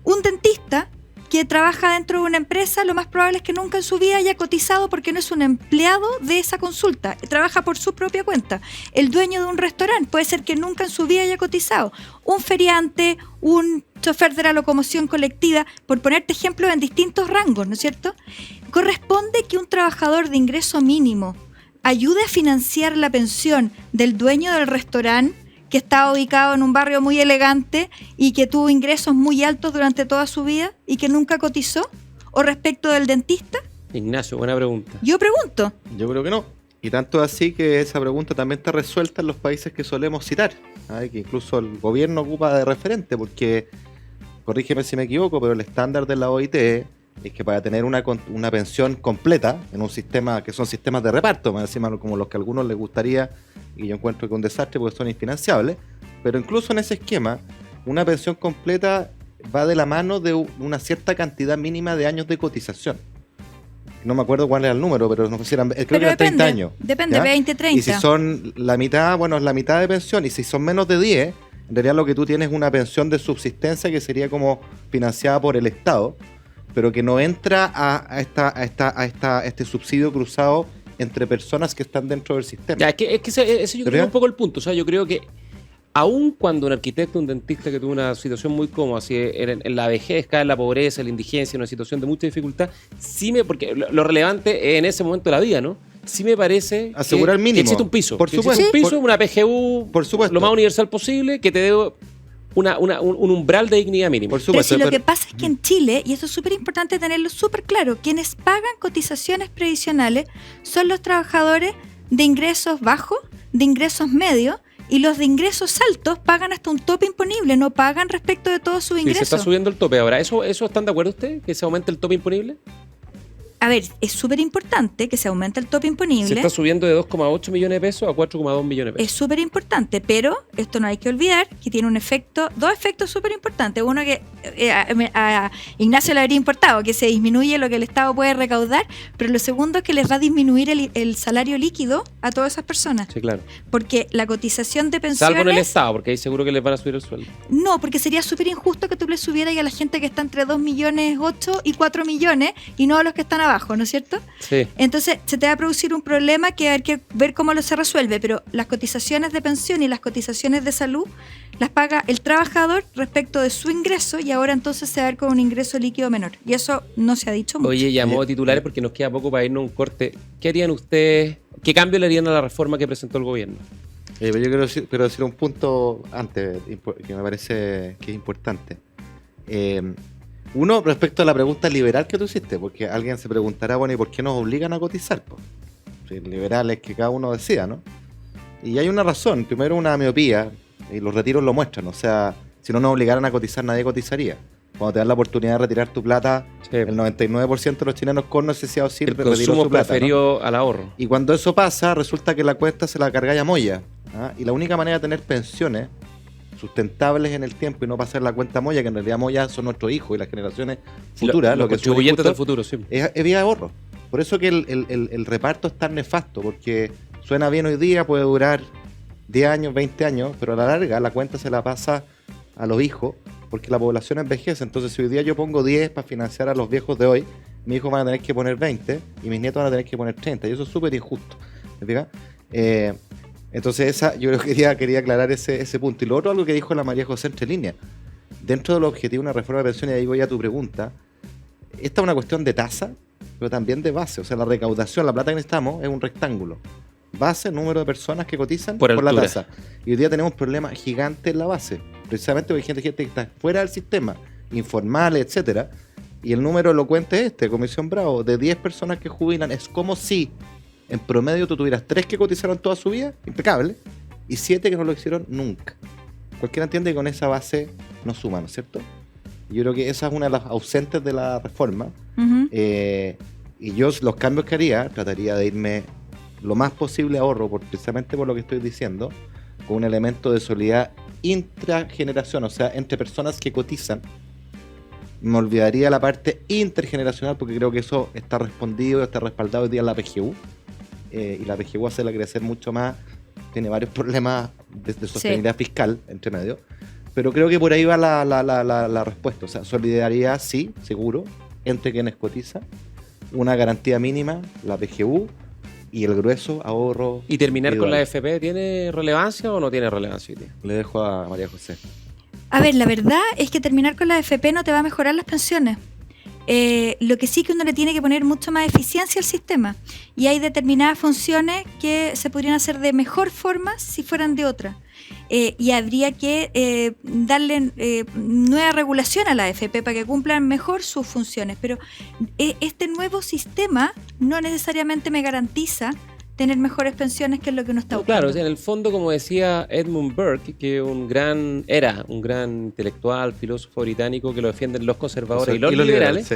un dentista que trabaja dentro de una empresa, lo más probable es que nunca en su vida haya cotizado porque no es un empleado de esa consulta, trabaja por su propia cuenta. El dueño de un restaurante puede ser que nunca en su vida haya cotizado. Un feriante, un chofer de la locomoción colectiva, por ponerte ejemplos en distintos rangos, ¿no es cierto? Corresponde que un trabajador de ingreso mínimo ayude a financiar la pensión del dueño del restaurante que estaba ubicado en un barrio muy elegante y que tuvo ingresos muy altos durante toda su vida y que nunca cotizó, o respecto del dentista. Ignacio, buena pregunta. Yo pregunto. Yo creo que no. Y tanto así que esa pregunta también está resuelta en los países que solemos citar, ¿sabes? Que incluso el gobierno ocupa de referente, porque, corrígeme si me equivoco, pero el estándar de la OIT es que para tener una pensión completa en un sistema que son sistemas de reparto, más encima como los que a algunos les gustaría, y yo encuentro que es un desastre porque son infinanciables, pero incluso en ese esquema, una pensión completa va de la mano de una cierta cantidad mínima de años de cotización. No me acuerdo cuál era el número, pero no sé si eran, creo que eran 30 años. Depende, ¿ya? 20, 30. Y si son la mitad, bueno, es la mitad de pensión, y si son menos de 10, en realidad lo que tú tienes es una pensión de subsistencia que sería como financiada por el Estado, pero que no entra a este subsidio cruzado entre personas que están dentro del sistema. Ya, es que ese yo creo que es un poco el punto. O sea, yo creo que aun cuando un arquitecto, un dentista que tuvo una situación muy cómoda, así en la vejez, cae en la pobreza, en la indigencia, en una situación de mucha dificultad, porque lo relevante es en ese momento de la vida, ¿no? Sí me parece asegurar el mínimo. Que existe un piso. Por supuesto. Existe un piso, una PGU, por supuesto, lo más universal posible, que te dé un umbral de dignidad mínimo. Por Pero supuesto. si lo que pasa es que en Chile, y esto es súper importante tenerlo súper claro, quienes pagan cotizaciones previsionales son los trabajadores de ingresos bajos, de ingresos medios, y los de ingresos altos pagan hasta un tope imponible, no pagan respecto de todos sus Sí, se ingresos. está subiendo el tope ahora. ¿Eso están de acuerdo ustedes? ¿Que se aumente el tope imponible? A ver, es súper importante que se aumente el tope Se imponible. está subiendo de 2,8 millones de pesos a 4,2 millones de pesos. Es súper importante, pero esto no hay que olvidar que tiene dos efectos súper importantes. Uno que a Ignacio le habría importado, que se disminuye lo que el Estado puede recaudar, pero lo segundo es que les va a disminuir el salario líquido a todas esas personas. Sí, claro. Porque la cotización de pensiones... Salvo en el Estado, porque ahí seguro que les van a subir el sueldo. No, porque sería súper injusto que tú le subieras a la gente que está entre 2 millones 8 y 4 millones y no a los que están abajo, ¿no es cierto? Sí. Entonces se te va a producir un problema que hay que ver cómo se resuelve, pero las cotizaciones de pensión y las cotizaciones de salud las paga el trabajador respecto de su ingreso y ahora entonces se va a ver con un ingreso líquido menor. Y eso no se ha dicho mucho. Oye, llamó a titulares porque nos queda poco para irnos a un corte. ¿Qué harían ustedes? ¿Qué cambio le harían a la reforma que presentó el gobierno? Pero yo quiero decir un punto antes que me parece que es importante. Uno, respecto a la pregunta liberal que tú hiciste, porque alguien se preguntará, bueno, ¿y por qué nos obligan a cotizar? Pues, si liberal es que cada uno decida, ¿no? Y hay una razón. Primero, una miopía, y los retiros lo muestran. O sea, si no nos obligaran a cotizar, nadie cotizaría. Cuando te dan la oportunidad de retirar tu plata, Sí. el 99% de los chilenos con necesidad o sin El retiró consumo su plata, ¿no? preferido al ahorro. Y cuando eso pasa, resulta que la cuesta se la carga ya moya. ¿Ah? Y la única manera de tener pensiones sustentables en el tiempo y no pasar la cuenta moya, que en realidad moya son nuestros hijos y las generaciones futuras, Los lo que es contribuyentes del injusto, futuro, sí. es vía ahorro. Por eso que el reparto es tan nefasto, porque suena bien hoy día, puede durar 10 años, 20 años, pero a la larga la cuenta se la pasa a los hijos, porque la población envejece. Entonces, si hoy día yo pongo 10 para financiar a los viejos de hoy, mis hijos van a tener que poner 20 y mis nietos van a tener que poner 30, y eso es súper injusto. ¿Me fijas? Entonces, yo quería aclarar ese punto. Y lo otro, algo que dijo la María José entre líneas. Dentro del objetivo de una reforma de pensiones, y ahí voy a tu pregunta, esta es una cuestión de tasa, pero también de base. O sea, la recaudación, la plata que necesitamos es un rectángulo. Base, número de personas que cotizan Por la altura. tasa. Y hoy día tenemos un problema gigante en la base. Precisamente porque hay gente que está fuera del sistema, informales, etcétera. Y el número elocuente es Comisión Bravo, de 10 personas que jubilan. Es como si en promedio tú tuvieras 3 que cotizaron toda su vida, impecable, y 7 que no lo hicieron nunca. Cualquiera entiende que con esa base no suma, ¿no es cierto? Y yo creo que esa es una de las ausentes de la reforma. Ujú. Y yo los cambios que haría, trataría de irme lo más posible a ahorro, precisamente por lo que estoy diciendo, con un elemento de solidaridad intrageneración, o sea, entre personas que cotizan. Me olvidaría la parte intergeneracional, porque creo que eso está respondido, está respaldado hoy día en la PGU. Y la PGU hacerla crecer mucho más, tiene varios problemas de sostenibilidad fiscal entre medio. Pero creo que por ahí va la respuesta. O sea, solidaridad sí, seguro, entre quienes cotizan. Una garantía mínima, la PGU, y el grueso, ahorro. ¿Y terminar con la individual. AFP tiene relevancia o no tiene relevancia hoy día? Le dejo a María José. A ver, la verdad es que terminar con la AFP no te va a mejorar las pensiones. Lo que sí que uno le tiene que poner mucho más eficiencia al sistema. Y hay determinadas funciones que se podrían hacer de mejor forma si fueran de otra. Y habría que darle nueva regulación a la AFP para que cumplan mejor sus funciones. Pero este nuevo sistema no necesariamente me garantiza tener mejores pensiones, que es lo que uno está No, buscando. claro, o sea, en el fondo, como decía Edmund Burke, que era un gran intelectual, filósofo británico que lo defienden los conservadores y los liberales, sí.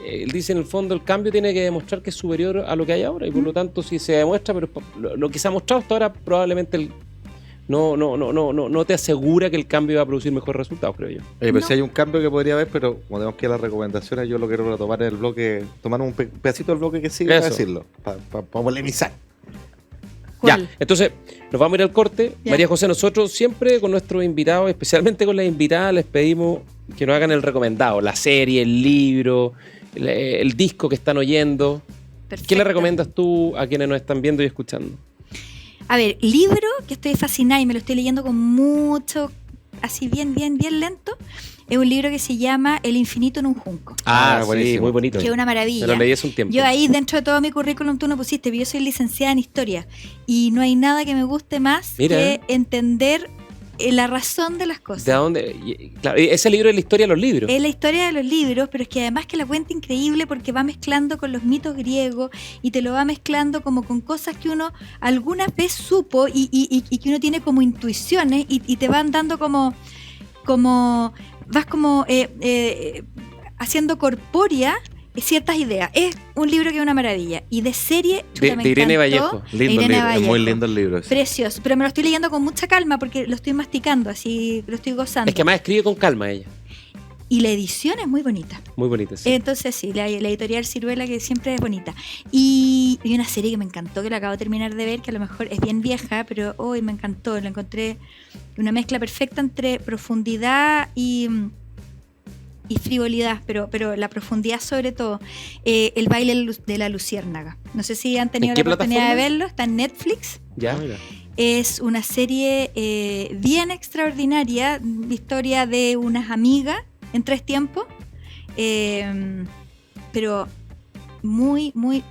él dice, en el fondo, el cambio tiene que demostrar que es superior a lo que hay ahora, y por lo tanto, si se demuestra, pero lo que se ha mostrado hasta ahora, probablemente no te asegura que el cambio va a producir mejores resultados, creo yo. Pero No. si hay un cambio que podría haber, pero como tenemos que ir a las recomendaciones, yo lo quiero retomar en el bloque, tomar un pedacito del bloque que sigue para Eso. decirlo, para polemizar. ¿Cuál? Ya, entonces nos vamos a ir al corte. Ya. María José, nosotros siempre con nuestros invitados, especialmente con las invitadas, les pedimos que nos hagan el recomendado, la serie, el libro, el disco que están oyendo. ¿Qué le Perfecto. recomiendas tú a quienes nos están viendo y escuchando? A ver, libro que estoy fascinada y me lo estoy leyendo con mucho, así bien lento, es un libro que se llama El infinito en un junco. Ah, sí, buenísimo. muy bonito. Que es una Me maravilla. lo leí hace un tiempo. Yo ahí dentro de todo mi currículum tú no pusiste, pero yo soy licenciada en historia y no hay nada que me guste más Mira. que entender la razón de las cosas. ¿De dónde? Claro, ese libro es la historia de los libros. Es la historia de los libros, pero es que además que la cuenta increíble porque va mezclando con los mitos griegos y te lo va mezclando como con cosas que uno alguna vez supo y que uno tiene como intuiciones y te van dando como vas como haciendo corpórea ciertas ideas. Es un libro que es una maravilla. Y de serie, chuta, me de Irene encantó. Vallejo. Lindo Irene libro, es muy Vallejo. lindo el libro. ese. Precioso, pero me lo estoy leyendo con mucha calma porque lo estoy masticando, así lo estoy gozando. Es que además escribe con calma ella. Y la edición es muy bonita. Muy bonita, sí. Entonces sí, la editorial Ciruela, que siempre es bonita. Y una serie que me encantó, que la acabo de terminar de ver, que a lo mejor es bien vieja, pero hoy me encantó. La encontré una mezcla perfecta entre profundidad y frivolidad, pero la profundidad sobre todo. El baile de la luciérnaga. No sé si han tenido ¿En la qué oportunidad de plataforma? verlo. Está en Netflix. Ya. Mira. Es una serie bien extraordinaria, historia de unas amigas en 3 tiempos, pero muy, muy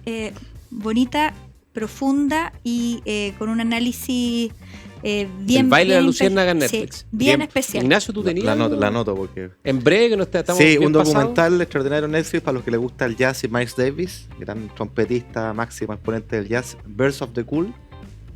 bonita, profunda y con un análisis bien. El baile de la bien luciérnaga en sí, Netflix. bien especial. Ignacio, ¿tú tenías? La anoto porque... En breve, que no estamos Sí, bien un pasados. documental extraordinario en Netflix para los que les gusta el jazz y Miles Davis, gran trompetista máximo exponente del jazz, Birds of the Cool,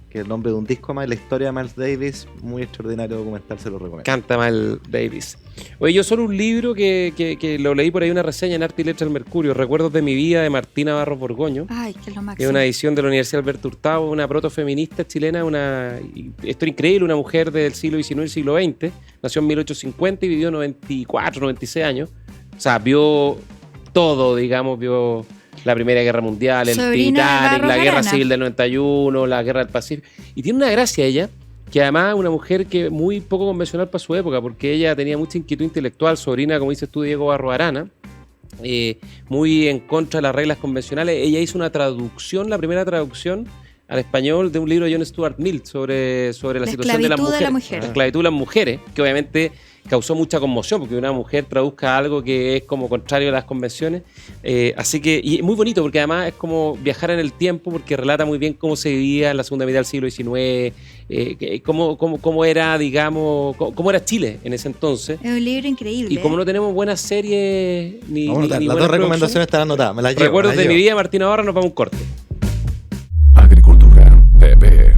que es el nombre de un disco más, la historia de Miles Davis, muy extraordinario documental, se lo recomiendo. Canta Miles Davis. Oye, yo solo un libro que lo leí por ahí, una reseña en Arte y Letra del Mercurio, Recuerdos de mi vida, de Martina Barros Borgoño. Ay, que es lo Es máximo. una edición de la Universidad Alberto Hurtado, una protofeminista chilena, una historia increíble, una mujer del siglo XIX y el siglo XX, nació en 1850 y vivió 94, 96 años. O sea, vio todo, digamos, vio la Primera Guerra Mundial, el Sobrina de Titanic, Barros la Guerra Arana. Civil del 91, la Guerra del Pacífico. Y tiene una gracia ella, que además es una mujer que muy poco convencional para su época, porque ella tenía mucha inquietud intelectual, sobrina, como dices tú, de Diego Barros Arana, muy en contra de las reglas convencionales. Ella hizo una traducción, la primera traducción al español de un libro de John Stuart Mill sobre la situación de las esclavitud mujeres. de la mujer. La esclavitud de las mujeres, que obviamente causó mucha conmoción, porque una mujer traduzca algo que es como contrario a las convenciones. Así que, y muy bonito, porque además es como viajar en el tiempo, porque relata muy bien cómo se vivía en la segunda mitad del siglo XIX, cómo era, digamos, cómo era Chile en ese entonces. Es un libro increíble. Y como no tenemos buenas series ni, Vamos a anotar, ni las buenas dos recomendaciones están anotadas, me las llevo. Recuerdos me de las mi llevo. vida, Martina Barra, nos vamos a un corte. Agricultura TV.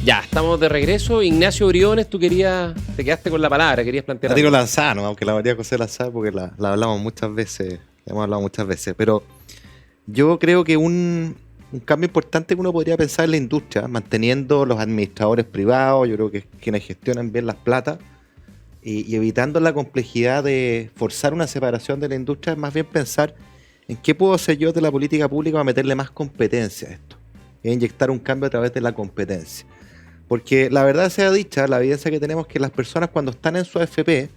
Ya, estamos de regreso. Ignacio Briones, tú te quedaste con la palabra, querías plantear La tiro algo. lanzada, ¿no? Aunque la María José lanzada porque la hablamos muchas veces, la hemos hablado muchas veces, pero yo creo que un cambio importante que uno podría pensar en la industria, manteniendo los administradores privados, yo creo que quienes gestionan bien las plata, y evitando la complejidad de forzar una separación de la industria, es más bien pensar en qué puedo hacer yo de la política pública para meterle más competencia a esto, e inyectar un cambio a través de la competencia. Porque la verdad sea dicha, la evidencia que tenemos es que las personas cuando están en su AFP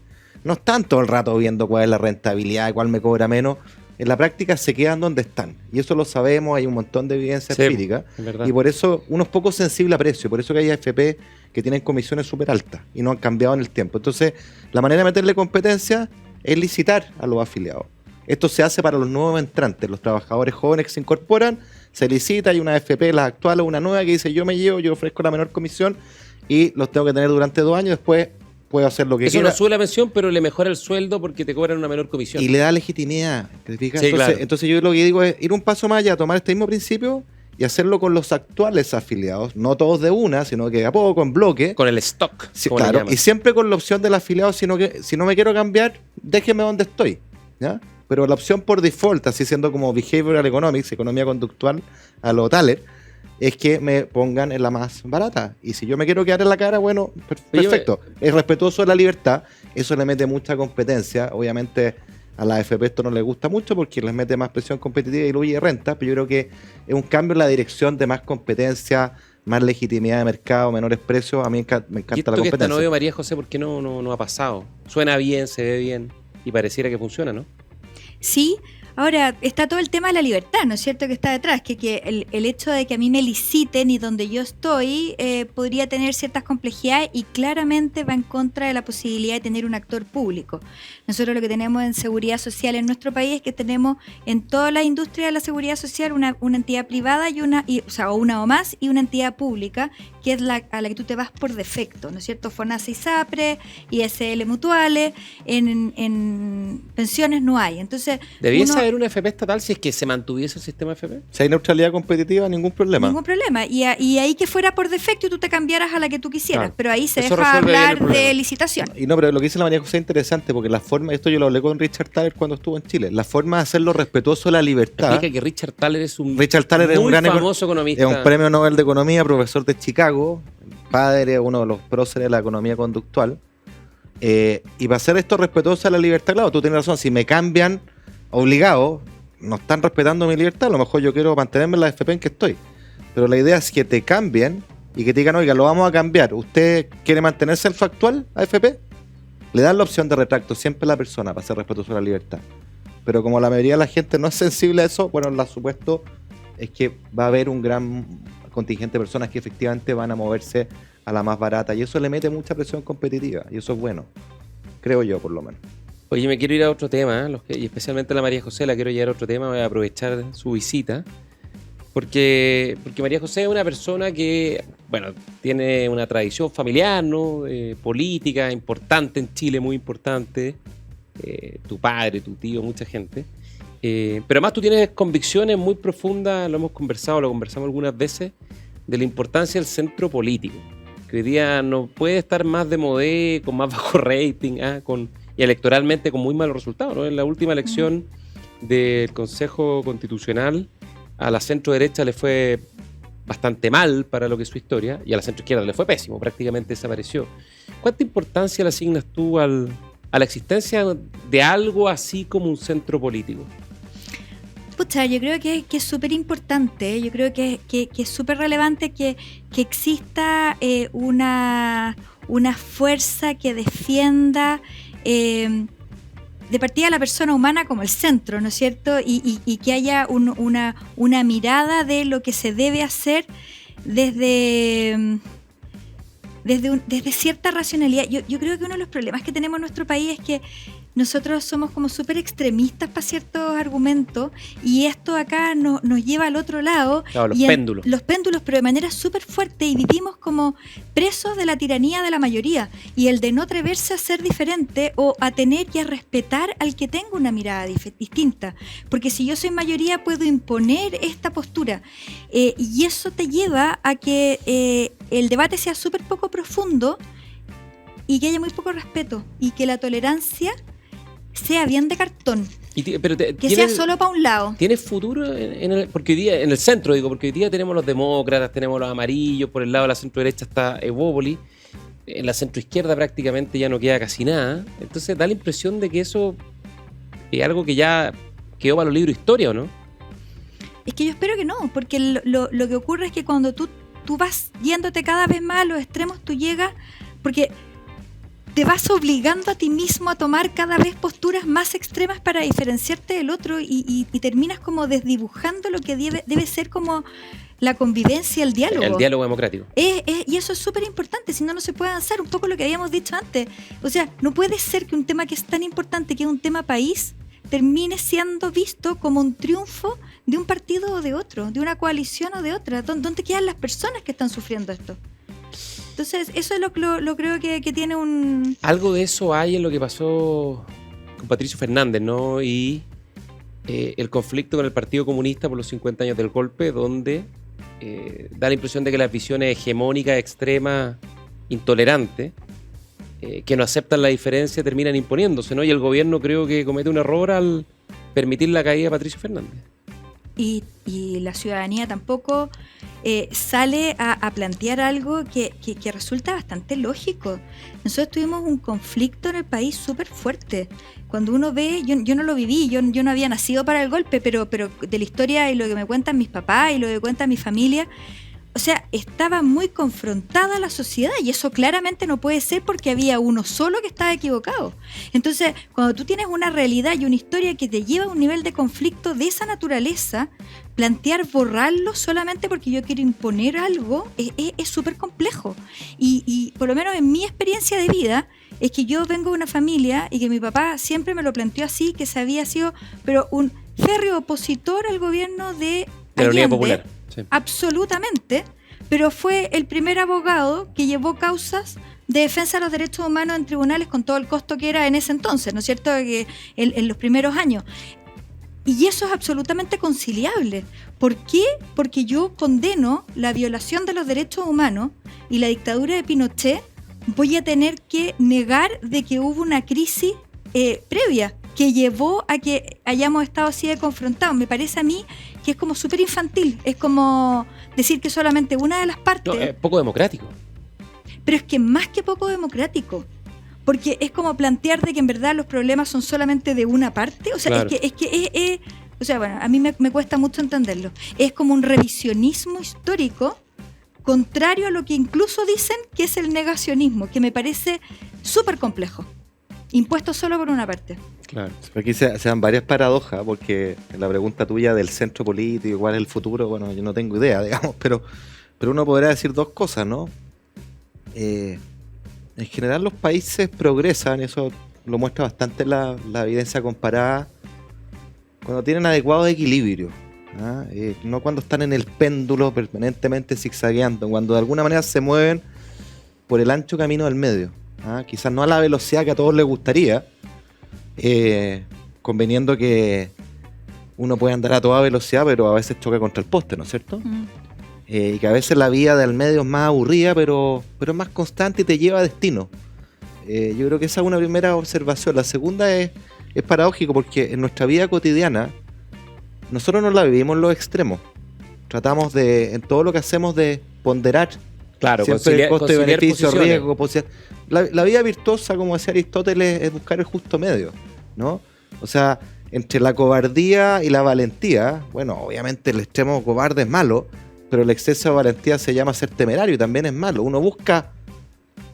no están todo el rato viendo cuál es la rentabilidad, cuál me cobra menos. En la práctica se quedan donde están. Y eso lo sabemos, hay un montón de evidencia Sí, empírica. es verdad. Y por eso uno es poco sensible a precio. Por eso que hay AFP que tienen comisiones súper altas y no han cambiado en el tiempo. Entonces, la manera de meterle competencia es licitar a los afiliados. Esto se hace para los nuevos entrantes, los trabajadores jóvenes que se incorporan, se licita, hay una AFP, las actuales, una nueva que dice yo me llevo, yo ofrezco la menor comisión y los tengo que tener durante 2 años, después puedo hacer lo que Eso quiera. no sube la pensión, pero le mejora el sueldo porque te cobran una menor comisión. Y le da legitimidad. ¿Te fijas? Sí, entonces, claro. entonces yo lo que digo es ir un paso más allá, tomar este mismo principio y hacerlo con los actuales afiliados, no todos de una, sino que a poco, en bloque. Con el stock, Sí, como le claro, llaman. y siempre con la opción del afiliado, sino que si no me quiero cambiar, déjeme donde estoy, ¿ya? Pero la opción por default, así siendo como behavioral economics, economía conductual a lo Thaler, es que me pongan en la más barata. Y si yo me quiero quedar en la cara, bueno, Oye, perfecto. Es respetuoso de la libertad, eso le mete mucha competencia, obviamente A la AFP esto no les gusta mucho porque les mete más presión competitiva y diluye renta, pero yo creo que es un cambio en la dirección de más competencia, más legitimidad de mercado, menores precios. A mí me Y encanta esto la que está competencia. novio María José, ¿por qué no ha pasado? Suena bien, se ve bien y pareciera que funciona, ¿no? Sí, ahora está todo el tema de la libertad, ¿no es cierto? Que está detrás, que el hecho de que a mí me liciten y donde yo estoy podría tener ciertas complejidades y claramente va en contra de la posibilidad de tener un actor público. Nosotros lo que tenemos en seguridad social en nuestro país es que tenemos en toda la industria de la seguridad social una entidad privada o una o más y una entidad pública que es a la que tú te vas por defecto, ¿no es cierto? FONASA y SAPRE, ISL Mutuales, en pensiones no hay. Entonces, ¿Debiese haber una FP estatal si es que se mantuviese el sistema FP? Si hay neutralidad competitiva, ningún problema. Ningún problema. Y ahí que fuera por defecto y tú te cambiaras a la que tú quisieras. Claro. Pero ahí se Eso deja resuelve bien el hablar problema. de licitación. Y no, pero lo que dice la María José es interesante porque la forma, esto yo lo hablé con Richard Thaler cuando estuvo en Chile, la forma de hacerlo respetuoso de la libertad. Explica que Richard Thaler es un Richard Thaler es muy un gran famoso economista. Es un premio Nobel de Economía, profesor de Chicago, padre, uno de los próceres de la economía conductual. Y para hacer esto respetuoso a la libertad, claro, tú tienes razón, si me cambian obligado, no están respetando mi libertad, a lo mejor yo quiero mantenerme en la FP en que estoy. Pero la idea es que te cambien y que te digan, oiga, lo vamos a cambiar. ¿Usted quiere mantenerse en su actual AFP? Le dan la opción de retracto siempre a la persona para ser respetuoso a la libertad. Pero como la mayoría de la gente no es sensible a eso, bueno, el supuesto es que va a haber un gran contingente de personas que efectivamente van a moverse a la más barata y eso le mete mucha presión competitiva y eso es bueno, creo yo por lo menos. Oye, me quiero ir a otro tema, y especialmente a la María José, la quiero llevar a otro tema, voy a aprovechar su visita, porque María José es una persona que, bueno, tiene una tradición familiar, ¿no? Política importante en Chile, muy importante, tu padre, tu tío, mucha gente, pero además tú tienes convicciones muy profundas, lo conversamos algunas veces, de la importancia del centro político, que hoy día no puede estar más de modé, con más bajo rating, y electoralmente con muy malos resultados, ¿no? En la última elección del Consejo Constitucional a la centro derecha le fue bastante mal para lo que es su historia y a la centro izquierda le fue pésimo, prácticamente desapareció. ¿Cuánta importancia le asignas tú a la existencia de algo así como un centro político? Pucha, yo creo que es súper importante, yo creo que es súper relevante que exista una fuerza que defienda de partida a la persona humana como el centro, ¿no es cierto? Y que haya una mirada de lo que se debe hacer desde cierta racionalidad. Yo creo que uno de los problemas que tenemos en nuestro país es que nosotros somos como súper extremistas para ciertos argumentos y esto acá nos lleva al otro lado. Claro, los y péndulos. Los péndulos, pero de manera súper fuerte y vivimos como presos de la tiranía de la mayoría y el de no atreverse a ser diferente o a tener y a respetar al que tenga una mirada distinta. Porque si yo soy mayoría puedo imponer esta postura y eso te lleva a que el debate sea súper poco profundo y que haya muy poco respeto y que la tolerancia sea bien de cartón, que sea solo para un lado. ¿Tiene futuro porque hoy día, en el centro, porque hoy día tenemos los demócratas, tenemos los amarillos, por el lado de la centro derecha está Evópoli, en la centro izquierda prácticamente ya no queda casi nada, entonces da la impresión de que eso es algo que ya quedó para los libros de historia, ¿o no? Es que yo espero que no, porque lo que ocurre es que cuando tú vas yéndote cada vez más a los extremos, tú llegas, porque te vas obligando a ti mismo a tomar cada vez posturas más extremas para diferenciarte del otro y terminas como desdibujando lo que debe ser como la convivencia, el diálogo. El diálogo democrático. Y eso es súper importante, si no, no se puede avanzar. Un poco lo que habíamos dicho antes. O sea, no puede ser que un tema que es tan importante, que es un tema país, termine siendo visto como un triunfo de un partido o de otro, de una coalición o de otra. ¿Dónde quedan las personas que están sufriendo esto? Entonces, eso es lo creo que tiene un... Algo de eso hay en lo que pasó con Patricio Fernández, ¿no? Y el conflicto con el Partido Comunista por los 50 años del golpe, donde da la impresión de que las visiones hegemónicas, extremas, intolerantes, que no aceptan la diferencia, terminan imponiéndose, ¿no? Y el gobierno creo que comete un error al permitir la caída de Patricio Fernández. y la ciudadanía tampoco sale a plantear algo que resulta bastante lógico. Nosotros tuvimos un conflicto en el país súper fuerte. Cuando uno ve, yo no lo viví, yo no había nacido para el golpe, pero de la historia y lo que me cuentan mis papás y lo que cuenta mi familia, o sea, estaba muy confrontada la sociedad y eso claramente no puede ser porque había uno solo que estaba equivocado. Entonces, cuando tú tienes una realidad y una historia que te lleva a un nivel de conflicto de esa naturaleza, plantear borrarlo solamente porque yo quiero imponer algo es súper complejo. Y por lo menos en mi experiencia de vida es que yo vengo de una familia y que mi papá siempre me lo planteó así, que se había sido pero un férreo opositor al gobierno de la Unidad Allende. Popular. Sí. Absolutamente, pero fue el primer abogado que llevó causas de defensa de los derechos humanos en tribunales con todo el costo que era en ese entonces, ¿no es cierto?, que en los primeros años. Y eso es absolutamente conciliable. ¿Por qué? Porque yo condeno la violación de los derechos humanos y la dictadura de Pinochet. Voy a tener que negar de que hubo una crisis previa que llevó a que hayamos estado así de confrontados. Me parece a mí que es como súper infantil. Es como decir que solamente una de las partes... No, es poco democrático. Pero es que más que poco democrático. Porque es como plantear de que en verdad los problemas son solamente de una parte. O sea, claro. o sea, bueno, a mí me cuesta mucho entenderlo. Es como un revisionismo histórico contrario a lo que incluso dicen que es el negacionismo, que me parece súper complejo. Impuesto solo por una parte. Claro. Aquí se dan varias paradojas, porque en la pregunta tuya del centro político, cuál es el futuro, bueno, yo no tengo idea, digamos, pero uno podría decir dos cosas, ¿no? En general los países progresan, eso lo muestra bastante la evidencia comparada, cuando tienen adecuado equilibrio, ¿ah? No cuando están en el péndulo permanentemente zigzagueando, cuando de alguna manera se mueven por el ancho camino del medio. Quizás no a la velocidad que a todos les gustaría, conveniendo que uno puede andar a toda velocidad, pero a veces choca contra el poste, ¿no es cierto? Y que a veces la vía del medio es más aburrida, pero es más constante y te lleva a destino. Yo creo que esa es una primera observación. La segunda es paradójico, porque en nuestra vida cotidiana nosotros no la vivimos en los extremos. Tratamos en todo lo que hacemos de ponderar. Claro, siempre el costo y beneficio, posiciones. riesgo, posibilidad. La vida virtuosa, como decía Aristóteles, es buscar el justo medio, ¿no? O sea, entre la cobardía y la valentía, bueno, obviamente el extremo cobarde es malo, pero el exceso de valentía se llama ser temerario y también es malo. Uno busca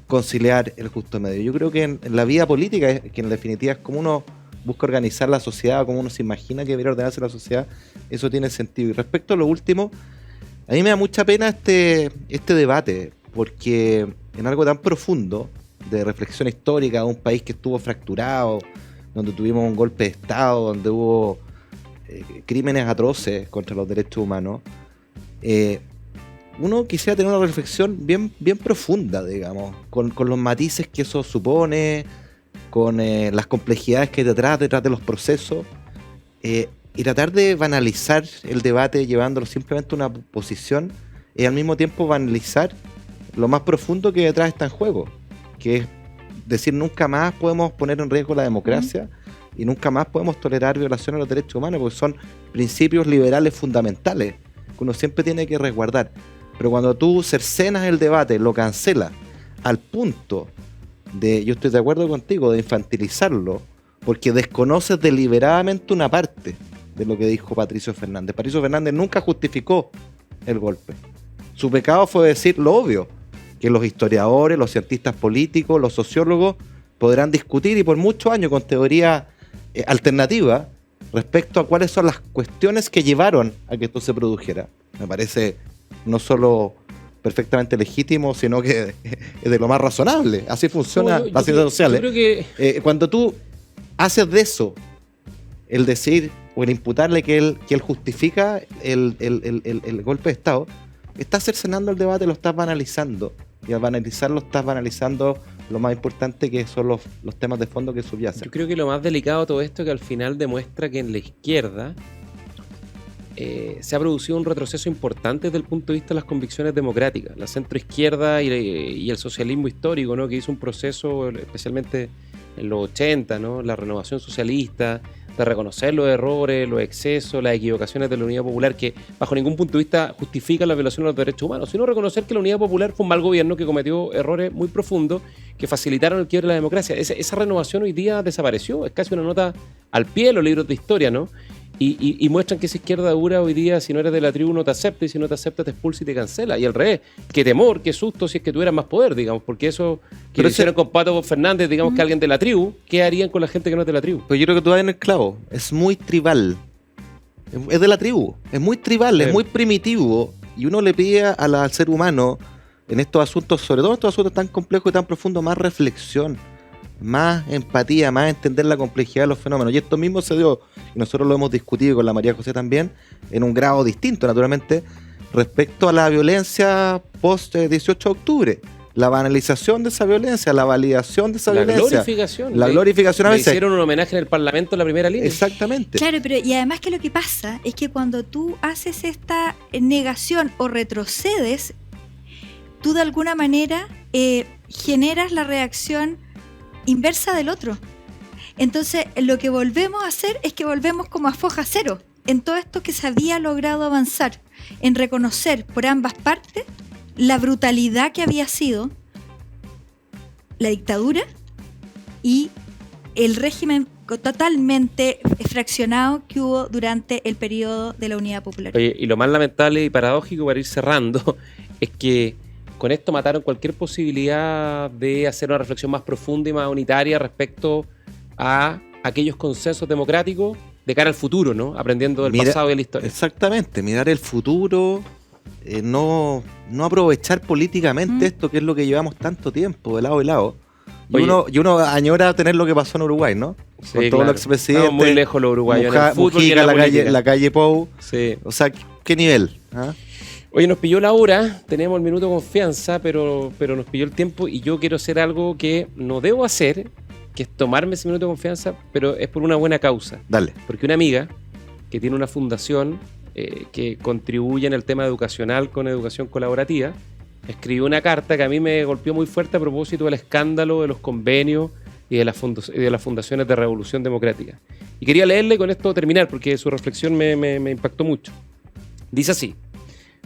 conciliar el justo medio. Yo creo que en la vida política, que en definitiva es como uno busca organizar la sociedad, como uno se imagina que debería ordenarse la sociedad, eso tiene sentido. Y respecto a lo último, a mí me da mucha pena este debate, porque en algo tan profundo de reflexión histórica de un país que estuvo fracturado, donde tuvimos un golpe de Estado, donde hubo crímenes atroces contra los derechos humanos, uno quisiera tener una reflexión bien profunda, digamos, con los matices que eso supone, con las complejidades que hay detrás de los procesos, y tratar de banalizar el debate llevándolo simplemente a una posición, y al mismo tiempo banalizar lo más profundo que detrás está en juego, que es decir, nunca más podemos poner en riesgo la democracia y nunca más podemos tolerar violaciones de los derechos humanos, porque son principios liberales fundamentales que uno siempre tiene que resguardar. Pero cuando tú cercenas el debate, lo cancelas al punto de, yo estoy de acuerdo contigo, de infantilizarlo, porque desconoces deliberadamente una parte de lo que dijo Patricio Fernández. Patricio Fernández nunca justificó el golpe. Su pecado fue decir lo obvio, que los historiadores, los cientistas políticos, los sociólogos podrán discutir y por muchos años con teoría alternativa respecto a cuáles son las cuestiones que llevaron a que esto se produjera. Me parece no solo perfectamente legítimo, sino que es de lo más razonable. Así funciona las ciencias sociales. Yo creo que cuando tú haces de eso el decir o el imputarle que él justifica el golpe de Estado, estás cercenando el debate, lo estás banalizando. Y al banalizarlo estás banalizando lo más importante, que son los temas de fondo que subyacen. Yo creo que lo más delicado de todo esto es que al final demuestra que en la izquierda se ha producido un retroceso importante desde el punto de vista de las convicciones democráticas. La centroizquierda y el socialismo histórico, ¿no?, que hizo un proceso especialmente en los 80, ¿no?, la renovación socialista, de reconocer los errores, los excesos, las equivocaciones de la Unidad Popular, que bajo ningún punto de vista justifican la violación de los derechos humanos, sino reconocer que la Unidad Popular fue un mal gobierno que cometió errores muy profundos que facilitaron el quiebre de la democracia. Esa renovación hoy día desapareció, es casi una nota al pie de los libros de historia, ¿no? Y muestran que esa izquierda dura hoy día, si no eres de la tribu no te acepta, y si no te acepta te expulsa y te cancela. Y al revés, qué temor, qué susto si es que tuvieras más poder, digamos, porque eso que lo hicieron con Pato Fernández, digamos que alguien de la tribu, ¿qué harían con la gente que no es de la tribu? Pues yo creo que tú vas en el clavo, es muy tribal, es de la tribu, es muy tribal, es muy primitivo, y uno le pide al ser humano en estos asuntos, sobre todo en estos asuntos tan complejos y tan profundos, más reflexión, más empatía, más entender la complejidad de los fenómenos. Y esto mismo se dio, y nosotros lo hemos discutido con la María José también, en un grado distinto, naturalmente, respecto a la violencia post-18 de octubre. La banalización de esa violencia, la validación de esa violencia. La glorificación a veces. Le hicieron un homenaje en el Parlamento en la primera línea. Exactamente. Claro, pero y además que lo que pasa es que cuando tú haces esta negación o retrocedes, tú de alguna manera generas la reacción inversa del otro. Entonces lo que volvemos a hacer es que volvemos como a foja cero en todo esto que se había logrado avanzar, en reconocer por ambas partes la brutalidad que había sido la dictadura y el régimen totalmente fraccionado que hubo durante el periodo de la Unidad Popular. Oye, y lo más lamentable y paradójico para ir cerrando es que con esto mataron cualquier posibilidad de hacer una reflexión más profunda y más unitaria respecto a aquellos consensos democráticos de cara al futuro, ¿no? Aprendiendo del pasado y de la historia. Exactamente, mirar el futuro, no aprovechar políticamente esto que es lo que llevamos tanto tiempo de lado y lado. Y uno añora tener lo que pasó en Uruguay, ¿no? Sí, con todos los expresidentes. Estamos muy lejos los uruguayos. Mujica, la calle Pou. Sí. O sea, ¿qué nivel? ¿Ah? Oye, nos pilló la hora, tenemos el minuto de confianza, pero nos pilló el tiempo y yo quiero hacer algo que no debo hacer, que es tomarme ese minuto de confianza, pero es por una buena causa. Dale. Porque una amiga que tiene una fundación que contribuye en el tema educacional con educación colaborativa, escribió una carta que a mí me golpeó muy fuerte a propósito del escándalo de los convenios y de las fundaciones de Revolución Democrática. Y quería leerle y con esto terminar, porque su reflexión me impactó mucho. Dice así: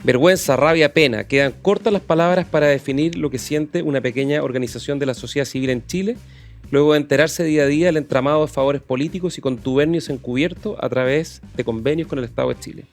vergüenza, rabia, pena. Quedan cortas las palabras para definir lo que siente una pequeña organización de la sociedad civil en Chile, luego de enterarse día a día del entramado de favores políticos y contubernios encubiertos a través de convenios con el Estado de Chile.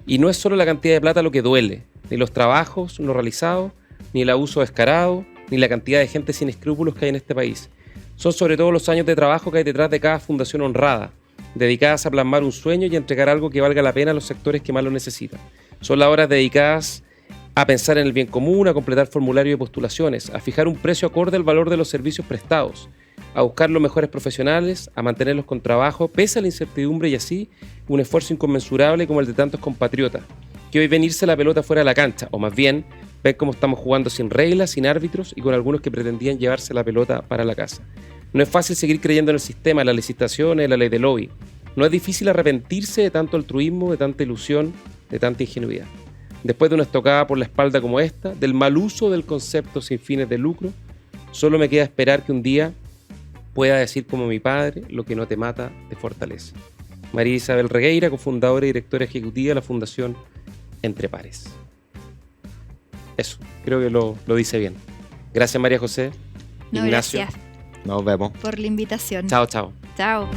Y no es solo la cantidad de plata lo que duele, ni los trabajos no realizados, ni el abuso descarado, ni la cantidad de gente sin escrúpulos que hay en este país. Son sobre todo los años de trabajo que hay detrás de cada fundación honrada, dedicadas a plasmar un sueño y a entregar algo que valga la pena a los sectores que más lo necesitan. Son las horas dedicadas a pensar en el bien común, a completar formularios de postulaciones, a fijar un precio acorde al valor de los servicios prestados, a buscar los mejores profesionales, a mantenerlos con trabajo, pese a la incertidumbre y así un esfuerzo inconmensurable como el de tantos compatriotas, que hoy ven irse la pelota fuera de la cancha, o más bien ven cómo estamos jugando sin reglas, sin árbitros y con algunos que pretendían llevarse la pelota para la casa. No es fácil seguir creyendo en el sistema, en las licitaciones, en la ley del lobby. No es difícil arrepentirse de tanto altruismo, de tanta ilusión, de tanta ingenuidad. Después de una estocada por la espalda como esta, del mal uso del concepto sin fines de lucro, solo me queda esperar que un día pueda decir como mi padre: lo que no te mata te fortalece. María Isabel Regueira, cofundadora y directora ejecutiva de la Fundación Entre Pares. Eso, creo que lo dice bien. Gracias, María José. No, Ignacio. gracias Nos vemos. por la invitación. Chao, chao. Chao.